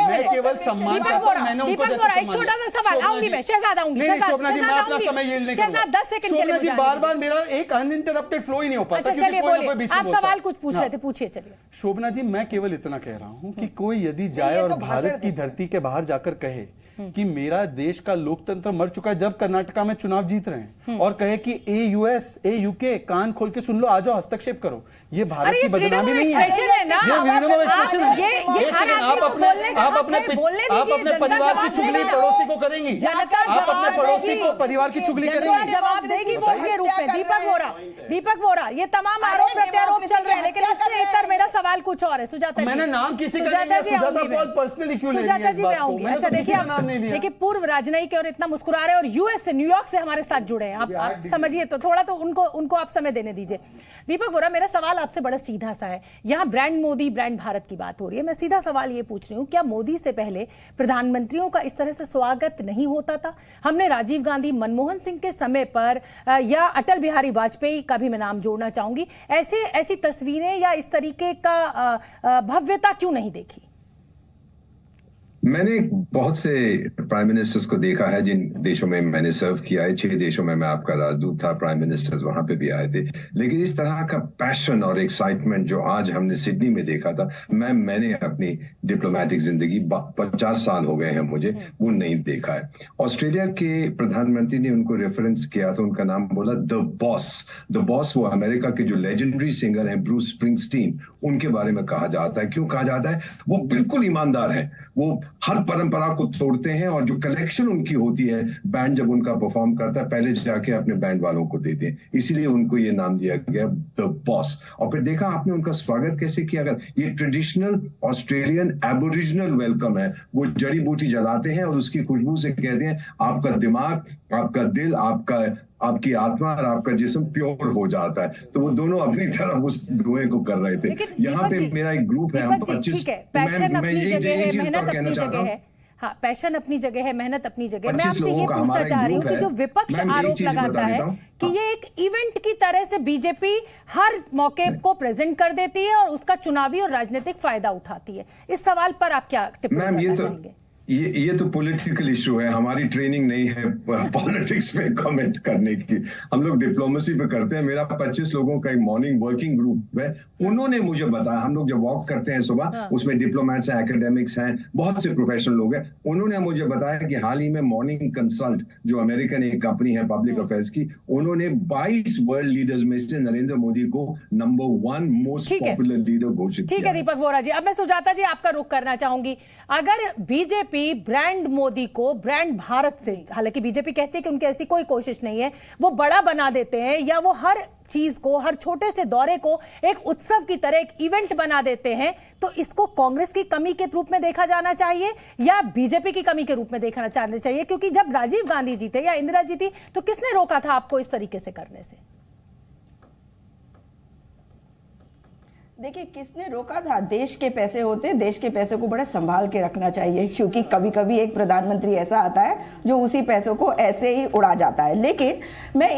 मैं केवल सम्मान चाहता हूं, मैंने उनको एक छोटा सा सवाल, आऊंगी मैं शहजाद, आऊंगी शोभना जी, मैं अपना समय यील्ड नहीं करूंगा। 10 सेकंड के लिए जी, बार-बार मेरा एक अनइंटरप्टेड फ्लो ही नहीं हो पाता क्योंकि कोई ना कोई बीच में आप सवाल कुछ पूछ रहे थे, पूछिए। चलिए शोभना जी, मैं केवल इतना कह रहा हूं कि कोई यदि जाए और भारत की धरती के बाहर जाकर कहे कि मेरा देश का लोकतंत्र मर चुका है, जब कर्नाटका में चुनाव जीत रहे हैं, और कहे कि यूएस यूके कान खोल के सुन लो, आ जाओ हस्तक्षेप करो, ये भारत की बदनामी नहीं है, ये फ्रीडम ऑफ एक्सप्रेशन है। आप अपने परिवार की चुगली पड़ोसी को करेंगी, आप अपने पड़ोसी को परिवार की चुगली करेंगी, जवाब देगी वोट के रूप में। दीपक वोरा, ये तमाम आरोप प्रत्यारोप चल रहे हैं, लेकिन इससे इतर मेरा सवाल कुछ और है। सुजाता, मैंने नाम किसी का नहीं लिया, सुजाता पॉल पर्सनली क्यों ले रही है इस बात को? मैंने तो किसी का नाम नहीं लिया। देखिए, पूर्व राजनयिक और इतना मुस्कुरा रहे हैं और यूएस से, न्यूयॉर्क से हमारे साथ जुड़े हैं, आप समझिए, तो थोड़ा तो उनको आप समय देने दीजिए। दीपक वोरा, मेरा सवाल आपसे बड़ा सीधा सा है। यहाँ ब्रांड मोदी ब्रांड भारत की बात हो रही है, मैं सीधा सवाल ये पूछ रही हूँ, क्या मोदी से पहले प्रधानमंत्रियों का इस तरह से स्वागत नहीं होता था? हमने राजीव गांधी, मनमोहन सिंह के समय पर या अटल बिहारी वाजपेयी का भी मैं नाम जोड़ना चाहूंगी, ऐसी तस्वीरें या इस तरीके का भव्यता क्यों नहीं देखी? मैंने बहुत से प्राइम मिनिस्टर्स को देखा है जिन देशों में मैंने सर्व किया है। 6 देशों में मैं आपका राजदूत था, प्राइम मिनिस्टर्स वहां पे भी आए थे। लेकिन इस तरह का पैशन और एक्साइटमेंट जो आज हमने सिडनी में देखा था, मैंने अपनी डिप्लोमेटिक जिंदगी 50 साल हो गए हैं मुझे, वो नहीं देखा है। ऑस्ट्रेलिया के प्रधानमंत्री ने उनको रेफरेंस किया था, उनका नाम बोला द बॉस। द बॉस वो अमेरिका के जो लेजेंडरी सिंगर हैं ब्रूस स्प्रिंगस्टीन, उनके बारे में कहा जाता है। क्यों कहा जाता है? वो बिल्कुल ईमानदार है, वो हर परंपरा को तोड़ते हैं, और जो कलेक्शन उनकी होती है बैंड जब उनका परफॉर्म करता है पहले जाके अपने बैंड वालों को देते हैं, इसीलिए उनको ये नाम दिया गया द बॉस। और फिर देखा आपने उनका स्वागत कैसे किया गया। ये ट्रेडिशनल ऑस्ट्रेलियन एबोरिजिनल वेलकम है। वो जड़ी बूटी जलाते हैं और उसकी खुशबू से कहते हैं आपका दिमाग, आपका दिल, आपकी आत्मा और आपका जिस्म प्योर हो जाता है। तो वो दोनों अपनी तरफ उस धुएं को कर रहे थे। यहाँ पे मेरा एक ग्रुप है, हम 25, पैशन अपनी जगह है, मेहनत अपनी जगह है। हाँ, पैशन अपनी जगह है, मेहनत अपनी जगह है। मैं आपसे ये पूछना चाह रही हूँ कि जो विपक्ष आरोप लगाता है कि ये एक इवेंट की तरह से बीजेपी हर मौके को प्रेजेंट कर देती है और उसका चुनावी और राजनीतिक फायदा उठाती है, इस सवाल पर आप क्या टिप्पणी करना चाहेंगे? ये तो पॉलिटिकल इशू है, हमारी ट्रेनिंग नहीं है पॉलिटिक्स पे कमेंट करने की। हम लोग डिप्लोमेसी पे करते हैं। मेरा 25 लोगों का एक मॉर्निंग वर्किंग ग्रुप है, उन्होंने मुझे बताया, हम लोग जब वॉक करते हैं सुबह, उसमें डिप्लोमेट्स हैं, एकेडमिक्स हैं, बहुत से प्रोफेशनल लोग हैं। उन्होंने मुझे बताया कि हाल ही में मॉर्निंग कंसल्ट जो अमेरिकन एक कंपनी है पब्लिक अफेयर्स की, उन्होंने 22 वर्ल्ड लीडर्स में से नरेंद्र मोदी को नंबर 1 मोस्ट पॉपुलर लीडर घोषित किया। ठीक है दीपक वोरा जी, अब मैं सुजाता जी आपका रुख करना चाहूंगी। अगर बीजेपी ब्रांड मोदी को ब्रांड भारत से, हालांकि बीजेपी कहती है कि उनकी ऐसी कोई कोशिश नहीं है, वो बड़ा बना देते हैं, या वो हर चीज को, हर छोटे से दौरे को एक उत्सव की तरह, एक इवेंट बना देते हैं, तो इसको कांग्रेस की कमी के रूप में देखा जाना चाहिए या बीजेपी की कमी के रूप में देखना जाना चाहिए? क्योंकि जब राजीव गांधी जी थे या इंदिरा जी थी तो किसने रोका था आपको इस तरीके से करने से? देखिए, किसने रोका था? देश के पैसे होते, देश के पैसे को बड़ा संभाल के रखना चाहिए, क्योंकि कभी कभी एक प्रधानमंत्री ऐसा आता है जो उसी पैसों को ऐसे ही उड़ा जाता है। लेकिन मैं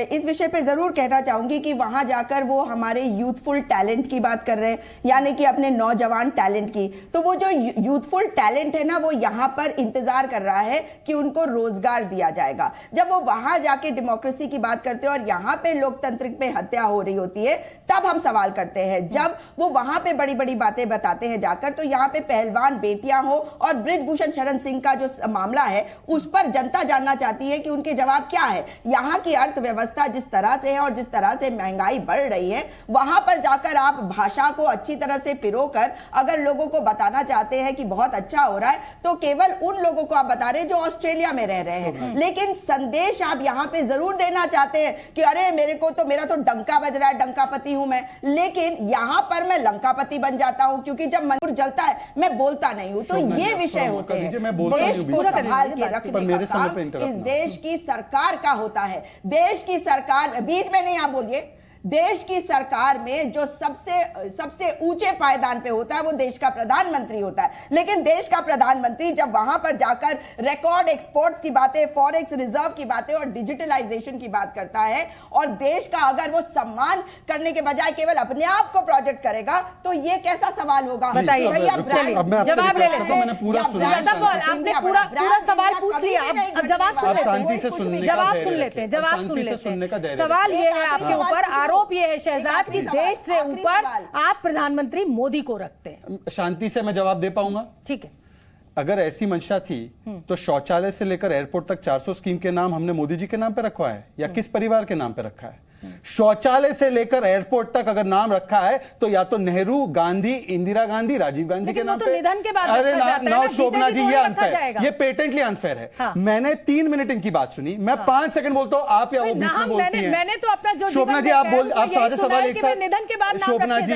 इस विषय पे जरूर कहना चाहूंगी कि वहां जाकर वो हमारे यूथफुल टैलेंट की बात कर रहे हैं, यानी कि अपने नौजवान टैलेंट की। तो वो जो यूथफुल टैलेंट है ना, वो यहाँ पर इंतजार कर रहा है कि उनको रोजगार दिया जाएगा। जब वो वहां जाके डेमोक्रेसी की बात करते हैं और यहाँ पे लोकतंत्र पे हत्या हो रही होती है, तब हम सवाल करते हैं। जब वो वहां पे बड़ी बड़ी बातें बताते हैं जाकर, तो यहाँ पे पहलवान बेटियां हो और बृजभूषण शरण सिंह का जो मामला है, उस पर जनता जानना चाहती है कि उनके जवाब क्या है। यहाँ की अर्थव्यवस्था जिस तरह से है और जिस तरह से महंगाई बढ़ रही है, वहां पर जाकर आप भाषा को अच्छी तरह से पिरोकर अगर लोगों को बताना चाहते हैं कि बहुत अच्छा हो रहा है, तो केवल उन लोगों को आप बता रहे हैं जो ऑस्ट्रेलिया में रह रहे हैं। लेकिन संदेश आप यहाँ पे जरूर देना चाहते हैं कि अरे मेरा तो डंका बज रहा है, डंकापति हूं मैं, लेकिन यहाँ पर मैं लंकापति बन जाता हूं, क्योंकि जब मंदिर जलता है मैं बोलता नहीं हूं। तो ये विषय होते हैं। देश को संभाल के रखने का काम इस देश की सरकार का होता है। देश की सरकार, बीच में नहीं आप बोलिए, देश की सरकार में जो सबसे ऊंचे पायदान पे होता है वो देश का प्रधानमंत्री होता है। लेकिन देश का प्रधानमंत्री जब वहां पर जाकर रिकॉर्ड एक्सपोर्ट्स की बातें, फॉरेक्स रिजर्व की बातें और डिजिटलाइजेशन की बात करता है, और देश का अगर वो सम्मान करने के बजाय केवल अपने आप को प्रोजेक्ट करेगा, तो ये कैसा सवाल होगा? बताइए, जवाब ले लेते हैं। आपने पूरा सवाल पूछ लिया, अब जवाब सुन लेते हैं। सवाल ये है आपके ऊपर, आरोप ये है शहजाद की देश से ऊपर आप प्रधानमंत्री मोदी को रखते हैं। शांति से मैं जवाब दे पाऊंगा? ठीक है। अगर ऐसी मंशा थी तो शौचालय से लेकर एयरपोर्ट तक 400 स्कीम के नाम हमने मोदी जी के नाम पे रखवा है या किस परिवार के नाम पे रखा है? शौचालय से लेकर एयरपोर्ट तक अगर नाम रखा है तो या तो नेहरू, गांधी, इंदिरा गांधी, राजीव गांधी के नाम पे। निधन के बाद अरे ना शोभना जी, ये अनफेयर, ये पेटेंटली अनफेयर है। हाँ। मैंने 3 मिनट इनकी बात सुनी, मैं 5 सेकंड बोलता हूं, आप या वो बीच में बोलती हैं। मैंने तो अपना जो शोभना जी, आप सारे सवाल एक साथ। निधन के बाद शोभना जी,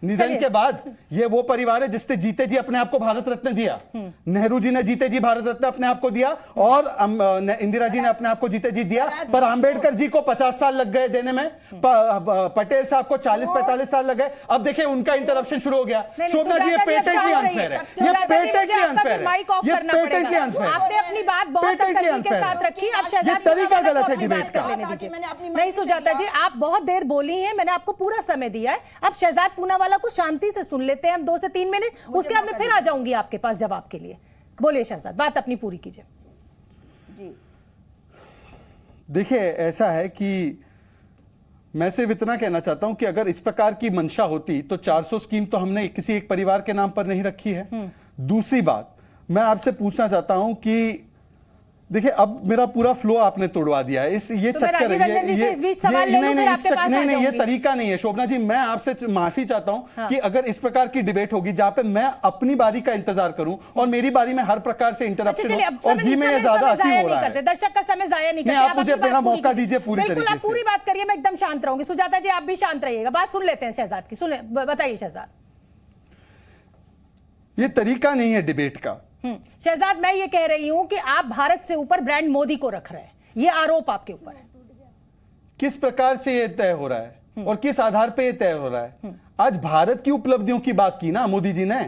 निधन के बाद ये वो परिवार है जिसने जीते जी अपने आप को भारत रत्न दिया। नेहरू जी ने जीते जी भारत रत्न अपने आप को दिया और इंदिरा जी ने अपने आप को जीते जी दिया, पर अंबेडकर जी को 50 साल लग गए देने में, पटेल साहब को 40-45 साल लगे। अब देखिए उनका इंटरप्शन शुरू हो गया। शोभना जी, ये पेटेंटली अनफेयर है, ये पेटेंटली अनफेयर है, ये पेटेंटली अनफेयर है। आपने अपनी बात बहुत तसल्ली के साथ रखी, अब ये तरीका गलत है डिबेट का। नहीं सुजाता जी, आप बहुत देर बोली हैं, मैंने आपको पूरा समय दिया है। अब शहजाद पूनावाला को शांति से सुन लेते हैं हम 2 से 3 मिनट, उसके बाद मैं फिर आ जाऊंगी आपके पास जवाब के लिए। बोलिए शहजाद, बात अपनी पूरी कीजिए। जी देखिए, ऐसा है कि मैं सिर्फ इतना कहना चाहता हूं कि अगर इस प्रकार की मंशा होती तो 400 स्कीम तो हमने किसी एक परिवार के नाम पर नहीं रखी है। दूसरी बात, मैं आपसे पूछना चाहता हूं कि देखिए, अब मेरा पूरा फ्लो आपने तोड़वा दिया है। ये तो चक्कर है, ये तरीका नहीं है। शोभना जी, मैं आपसे माफी चाहता हूं कि अगर इस प्रकार की डिबेट होगी जहां पे मैं अपनी बारी का इंतजार करूं और मेरी बारी में हर प्रकार से इंटरप्शन हो, और जी में ये ज्यादा अति हो रहा है। दर्शक का समय जाया नहीं करते। आप मुझे अपना मौका दीजिए पूरी तरीके से। आप पूरी बात करिए, मैं एकदम शांत रहूंगी। सुजाता जी, आप भी शांत रहिएगा, बात सुन लेते हैं शहजाद की। सुने, बताइए शहजाद। ये तरीका नहीं है डिबेट का। शहजाद, मैं ये कह रही हूं कि आप भारत से ऊपर ब्रांड मोदी को रख रहे हैं, ये आरोप आपके ऊपर है। किस प्रकार से ये तय हो रहा है और किस आधार पे ये तय हो रहा है? आज भारत की उपलब्धियों की बात की ना मोदी जी ने,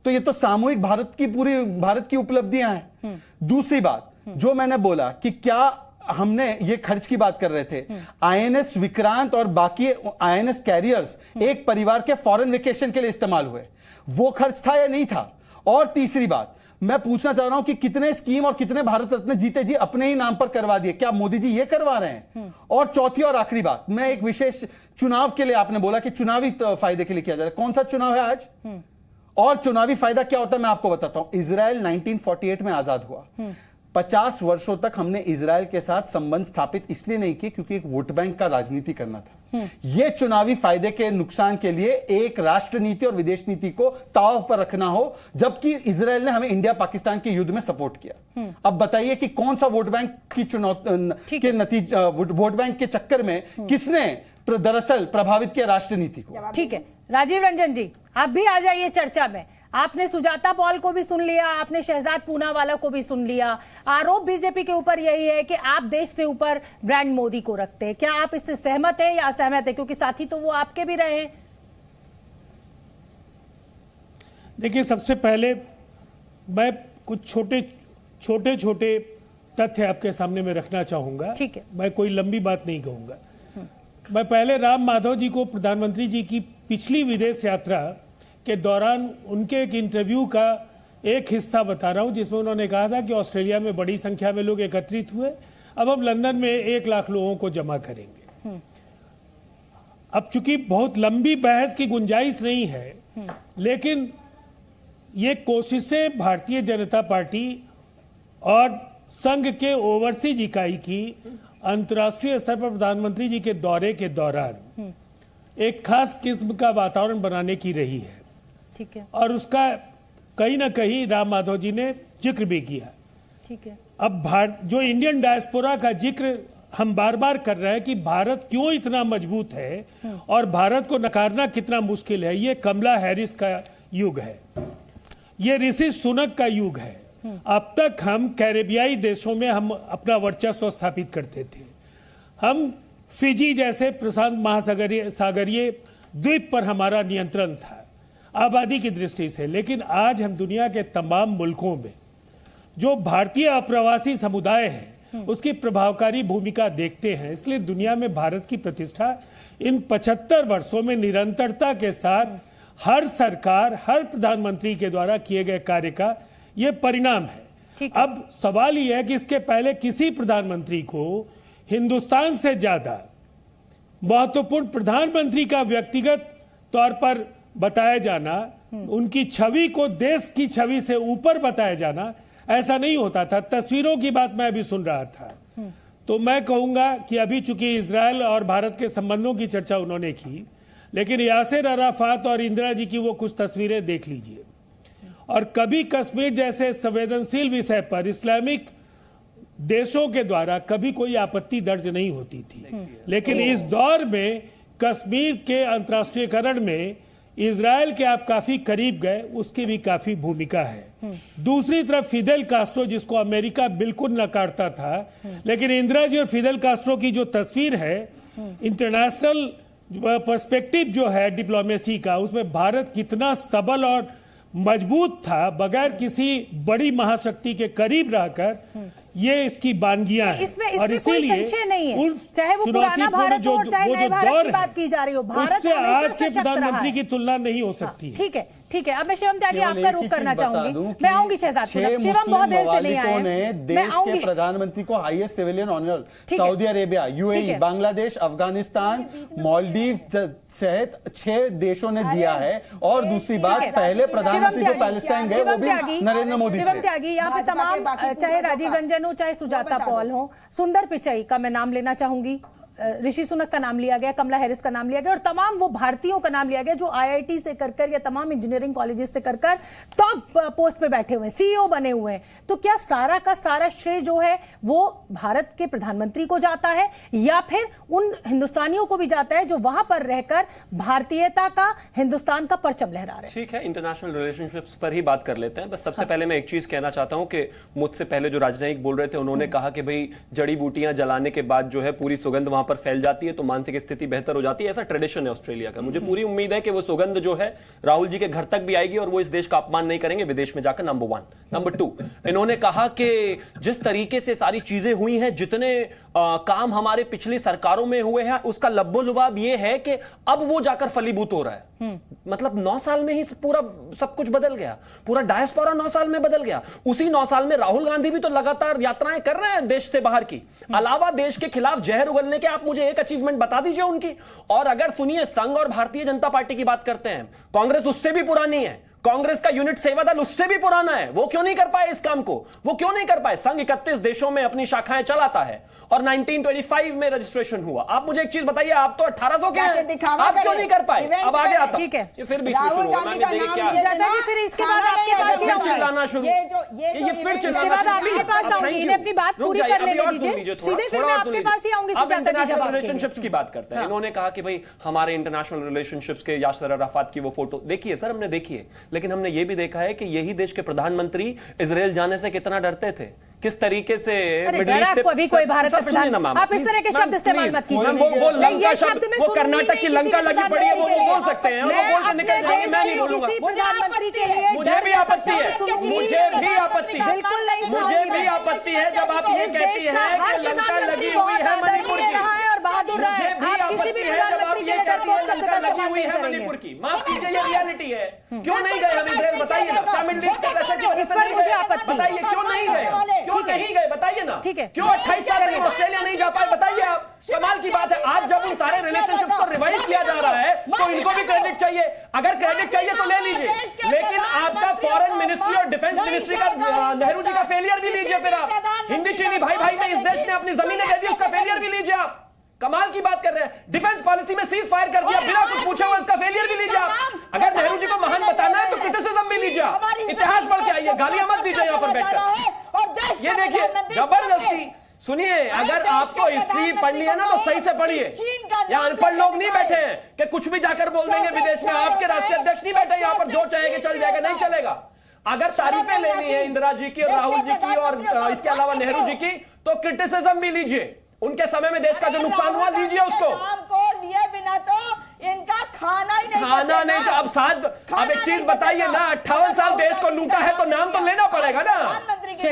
तो ये तो सामूहिक भारत की उपलब्धियां हैं। दूसरी बात, जो मैंने बोला कि क्या हमने ये खर्च की बात कर रहे थे, आईएनएस विक्रांत और बाकी आईएनएस कैरियर्स एक परिवार के फॉरेन वेकेशन के लिए इस्तेमाल हुए, वो खर्च था या नहीं था? और तीसरी बात, मैं पूछना चाह रहा हूं कि कितने स्कीम और कितने भारत रत्न जीते जी अपने ही नाम पर करवा दिए, क्या मोदी जी ये करवा रहे हैं? और चौथी और आखिरी बात, मैं एक विशेष चुनाव के लिए, आपने बोला कि चुनावी फायदे के लिए किया जा रहा है, कौन सा चुनाव है आज? और चुनावी फायदा क्या होता है मैं आपको बताता हूं। इजराइल 1948 में आजाद हुआ। 50 वर्षों तक हमने इजराइल के साथ संबंध स्थापित इसलिए नहीं किए क्योंकि एक वोट बैंक का राजनीति करना था। यह चुनावी फायदे के नुकसान के लिए एक राष्ट्र नीति और विदेश नीति को ताव पर रखना हो, जबकि इजराइल ने हमें इंडिया पाकिस्तान के युद्ध में सपोर्ट किया। अब बताइए कि कौन सा वोट बैंक की चुनौती के नतीजे, वोट बैंक के चक्कर में किसने दरअसल प्रभावित किया राष्ट्र नीति को? ठीक है, राजीव रंजन जी, आप भी आ जाइए चर्चा में। आपने सुजाता पॉल को भी सुन लिया, आपने शहजाद पूनावाला को भी सुन लिया। आरोप बीजेपी के ऊपर यही है कि आप देश से ऊपर ब्रांड मोदी को रखते हैं। क्या आप इससे सहमत हैं या असहमत हैं? क्योंकि साथी तो वो आपके भी रहे हैं। देखिए, सबसे पहले मैं कुछ छोटे छोटे तथ्य आपके सामने में रखना चाहूंगा। ठीक है, मैं कोई लंबी बात नहीं कहूंगा। मैं पहले राम माधव जी को, प्रधानमंत्री जी की पिछली विदेश यात्रा के दौरान उनके एक इंटरव्यू का एक हिस्सा बता रहा हूं, जिसमें उन्होंने कहा था कि ऑस्ट्रेलिया में बड़ी संख्या में लोग एकत्रित हुए, अब हम लंदन में 1 लाख लोगों को जमा करेंगे। अब चूंकि बहुत लंबी बहस की गुंजाइश नहीं है, लेकिन ये कोशिशें भारतीय जनता पार्टी और संघ के ओवरसीज इकाई की अंतर्राष्ट्रीय स्तर पर प्रधानमंत्री जी के दौरे के दौरान एक खास किस्म का वातावरण बनाने की रही है। ठीक है, और उसका कहीं ना कहीं राम माधव जी ने जिक्र भी किया। ठीक है, अब जो इंडियन डायस्पोरा का जिक्र हम बार बार कर रहे हैं कि भारत क्यों इतना मजबूत है और भारत को नकारना कितना मुश्किल है, ये कमला हैरिस का युग है, ये ऋषि सुनक का युग है। अब तक हम कैरेबियाई देशों में हम अपना वर्चस्व स्थापित करते थे। हम फिजी जैसे प्रशांत महासागरीय द्वीप पर हमारा नियंत्रण था आबादी की दृष्टि से, लेकिन आज हम दुनिया के तमाम मुल्कों में जो भारतीय अप्रवासी समुदाय है उसकी प्रभावकारी भूमिका देखते हैं। इसलिए दुनिया में भारत की प्रतिष्ठा इन 75 वर्षों में निरंतरता के साथ हर सरकार, हर प्रधानमंत्री के द्वारा किए गए कार्य का ये परिणाम है। अब सवाल यह है कि इसके पहले किसी प्रधानमंत्री को हिंदुस्तान से ज्यादा महत्वपूर्ण प्रधानमंत्री का व्यक्तिगत तौर पर बताया जाना, उनकी छवि को देश की छवि से ऊपर बताया जाना, ऐसा नहीं होता था। तस्वीरों की बात मैं अभी सुन रहा था, तो मैं कहूंगा कि अभी चूंकि इजराइल और भारत के संबंधों की चर्चा उन्होंने की, लेकिन यासिर अराफात और इंदिरा जी की वो कुछ तस्वीरें देख लीजिए। और कभी कश्मीर जैसे संवेदनशील विषय पर इस्लामिक देशों के द्वारा कभी कोई आपत्ति दर्ज नहीं होती थी, लेकिन इस दौर में कश्मीर के अंतर्राष्ट्रीयकरण में इजराइल के आप काफी करीब गए, उसकी भी काफी भूमिका है। दूसरी तरफ फिदेल कास्ट्रो, जिसको अमेरिका बिल्कुल नकारता था, लेकिन इंदिरा जी और फिदेल कास्ट्रो की जो तस्वीर है, इंटरनेशनल पर्सपेक्टिव जो है डिप्लोमेसी का, उसमें भारत कितना सबल और मजबूत था, बगैर किसी बड़ी महाशक्ति के करीब रहकर, ये इसकी बानगियां हैं। इसमें और इसीलिए नहीं है, चाहे वो पुराना भारत हो, चाहे नए भारत की बात की जा रही हो, भारत उससे आज के प्रधानमंत्री की तुलना नहीं हो सकती। ठीक है, ठीक है, अब मैं शिवम त्यागी केवल आपका एक ही रुख करना चीज बता चाहूंगी। दूं कि मैं आऊंगी शहजाद छह शिवम मुस्लिम बहुत देर से नहीं ममालिकों आए ने हैं। मैं देश के आऊंगी। प्रधानमंत्री को हाईएस्ट सिविलियन ऑनर ठीक है। सऊदी अरेबिया, ठीक यूएई, है। बांग्लादेश, अफगानिस्तान, मालदीव सहित 6 देशों ने दिया है। और दूसरी बात, पहले प्रधानमंत्री जो पैलेस्टाइन गए वो भी नरेंद्र मोदी थे। शिवम त्यागी, यहाँ पे तमाम चाहे राजीव रंजन हो चाहे सुजाता पॉल हो, सुंदर पिचाई का मैं नाम लेना चाहूंगी, ऋषि सुनक का नाम लिया गया, कमला हैरिस का नाम लिया गया और तमाम वो भारतीयों का नाम लिया गया जो आईआईटी से कर या तमाम इंजीनियरिंग कॉलेजेस से कर टॉप पोस्ट पे बैठे हुए हैं, सीईओ बने हुए हैं। तो क्या सारा का सारा श्रेय जो है वो भारत के प्रधानमंत्री को जाता है या फिर उन हिंदुस्तानियों को भी जाता है जो वहां पर रहकर भारतीयता का, हिंदुस्तान का परचम लहरा रहे हैं? ठीक है, इंटरनेशनल रिलेशनशिप्स पर ही बात कर लेते हैं। बस सबसे पहले मैं एक चीज कहना चाहता हूं कि मुझसे पहले जो राजनयिक बोल रहे थे उन्होंने कहा कि भाई जड़ी बूटियां जलाने के बाद जो है पूरी सुगंध वहां पर फैल जाती है तो मानसिक स्थिति बेहतर हो जाती है। ऐसा ट्रेडिशन है ऑस्ट्रेलिया का। मुझे पूरी उम्मीद है कि वो सुगंध जो है राहुल जी के घर तक भी आएगी और वो इस देश का अपमान नहीं करेंगे विदेश में जाकर। नंबर 1। नंबर 2, इन्होंने कहा कि जिस तरीके से सारी चीजें हुई हैं, जितने काम हमारे पिछली सरकारों में हुए हैं, उसका लब्बो लुबाब ये है कि अब वो जाकर फलीभूत हो रहा है। मतलब 9 साल में ही पूरा सब कुछ बदल गया, पूरा डायस्पोरा 9 साल में बदल गया। उसी 9 साल में राहुल गांधी भी तो लगातार यात्राएं कर रहे हैं देश से बाहर की। अलावा देश के खिलाफ जहर उगलने के आप मुझे एक अचीवमेंट बता दीजिए उनकी। और अगर सुनिए, संघ और भारतीय जनता पार्टी की बात करते हैं, कांग्रेस उससे भी पुरानी है। कांग्रेस का यूनिट सेवा दल उससे भी पुराना है। वो क्यों नहीं कर पाए इस काम को? वो क्यों नहीं कर पाए? संघ 31 देशों में अपनी शाखाएं चलाता है और 1925 में रजिस्ट्रेशन हुआ। आप मुझे एक चीज बताइए, आप तो 1800 के हैं, आप क्यों नहीं कर पाए? अब आगे आता हूं। ये फिर बीच में शुरू हुआ, मैं देखिए क्या फिर इसके बाद आपके पास ही आऊंगी। चिल्लाना शुरू, ये फिर इसके बाद आपके पास आऊंगी। इन्हें अपनी बात पूरी कर लेने दीजिए, सीधे फिर मैं आपके पास ही आऊंगी। अब इंटरनेशनल रिलेशनशिप्स की बात करते हैं। इन्होंने कहा कि भाई हमारे इंटरनेशनल रिलेशनशिप्स के यासर अराफात की वो फोटो देखिए। सर हमने देखी है, लेकिन हमने ये भी देखा है कि यही देश के प्रधानमंत्री इजराइल जाने से कितना डरते थे, किस तरीके से मिडिल ईस्ट से अभी कोई भारत का प्रधान, आप इस तरह के शब्द इस्तेमाल मत कीजिए। ये शब्द वो कर्नाटक की लंका लगी पड़ी है, वो बोल सकते हैं, वो बोल के निकल जाएंगे, मैं नहीं बोलूंगा। प्रधानमंत्री के लिए मुझे भी आपत्ति है, मुझे भी आपत्ति है, बिल्कुल नहीं, मुझे भी आपत्ति है जब आप ये कहती हैं कि लंका लगी हुई है मणिपुर की। मुझे भी आपत्ति है जब आप ये कहती हैं लंका लगी हुई है मणिपुर की। माफ कीजिए, ये रियलिटी है। क्यों नहीं गए हम इजराइल? बताइए ना, क्या मिडिल ईस्ट के प्रेशर की वजह से नहीं गए? बताइए क्यों नहीं गए? क्यों नहीं गए बताइए ना। ठीक है, क्यों 28 साल तक ऑस्ट्रेलिया नहीं जा पाए? बताइए आप। कमाल की बात है, आज जब उन सारे रिलेशनशिप को रिवाइव किया जा रहा है तो इनको भी क्रेडिट चाहिए। अगर क्रेडिट चाहिए तो ले लीजिए, लेकिन आपका फॉरेन मिनिस्ट्री और डिफेंस मिनिस्ट्री का नेहरू जी का फेलियर भी लीजिए। फिर आप हिंदी चीनी भाई भाई में इस देश ने अपनी जमीनें दे दी, उसका फेलियर भी लीजिए। आप कमाल की बात कर रहे हैं। डिफेंस पॉलिसी में सीज फायर कर दिया बिना कुछ पूछे हुए, उसका फेलियर भी लीजिए आप। अगर नेहरू जी को महान बताना है तो क्रिटिसिज्म भी लीजिए आप। इतिहास पढ़ के आइए, गालियां मत दीजिए यहां पर बैठकर। ये देखिए जबरदस्ती। सुनिए, अगर आपको हिस्ट्री पढ़नी है ना तो सही से पढ़िए। यहाँ अनपढ़ लोग नहीं बैठे हैं कि कुछ भी जाकर बोल देंगे विदेश में। आपके राष्ट्रीय अध्यक्ष नहीं बैठे यहाँ पर, जो चाहेंगे चल जाएगा, नहीं चलेगा। अगर तारीफें लेनी है इंदिरा जी की और राहुल जी की और इसके अलावा नेहरू जी की, तो क्रिटिसिज्म भी लीजिए। उनके समय में देश का जो नुकसान हुआ लीजिए उसको। लिए बिना तो इनका खाना ही नहीं, खाना नहीं। अब साथ अब एक चीज बताइए ना, 58 साल देश को लूटा है तो नाम तो लेना पड़ेगा ना,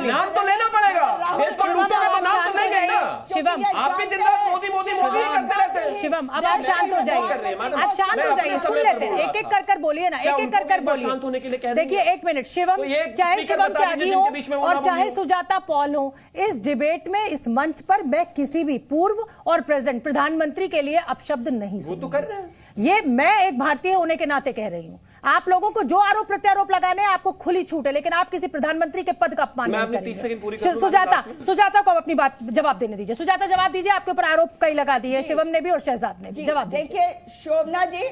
नाम तो लेना पड़ेगा। देश को लूटोगे तो नाम तो लेंगे ना। शिवम, आप भी दिन रात मोदी मोदी मोदी करते रहते हैं। शिवम, अब आप शांत हो जाइए, आप शांत हो जाइए, सुन लेते हैं। एक एक कर बोलिए ना, एक एक कर बोलिए। शांत होने के लिए देखिए एक मिनट, शिवम, चाहे शिवम त्यागी हो और चाहे सुजाता पॉल हो, इस डिबेट में, इस मंच पर मैं किसी भी पूर्व और प्रेजेंट प्रधानमंत्री के लिए अपशब्द नहीं वो तो कर रहे हैं। ये मैं एक भारतीय होने के नाते कह रही हूं। आप लोगों को जो आरोप प्रत्यारोप लगाने हैं आपको खुली छूट है, लेकिन आप किसी प्रधानमंत्री के पद का अपमान नहीं करेंगे। सुजाता को अपनी बात जवाब देने दीजिए। सुजाता जवाब दीजिए, आपके ऊपर आरोप कई लगा दिए, शिवम ने भी और शहजाद ने भी। जवाब देखिए शोभना जी,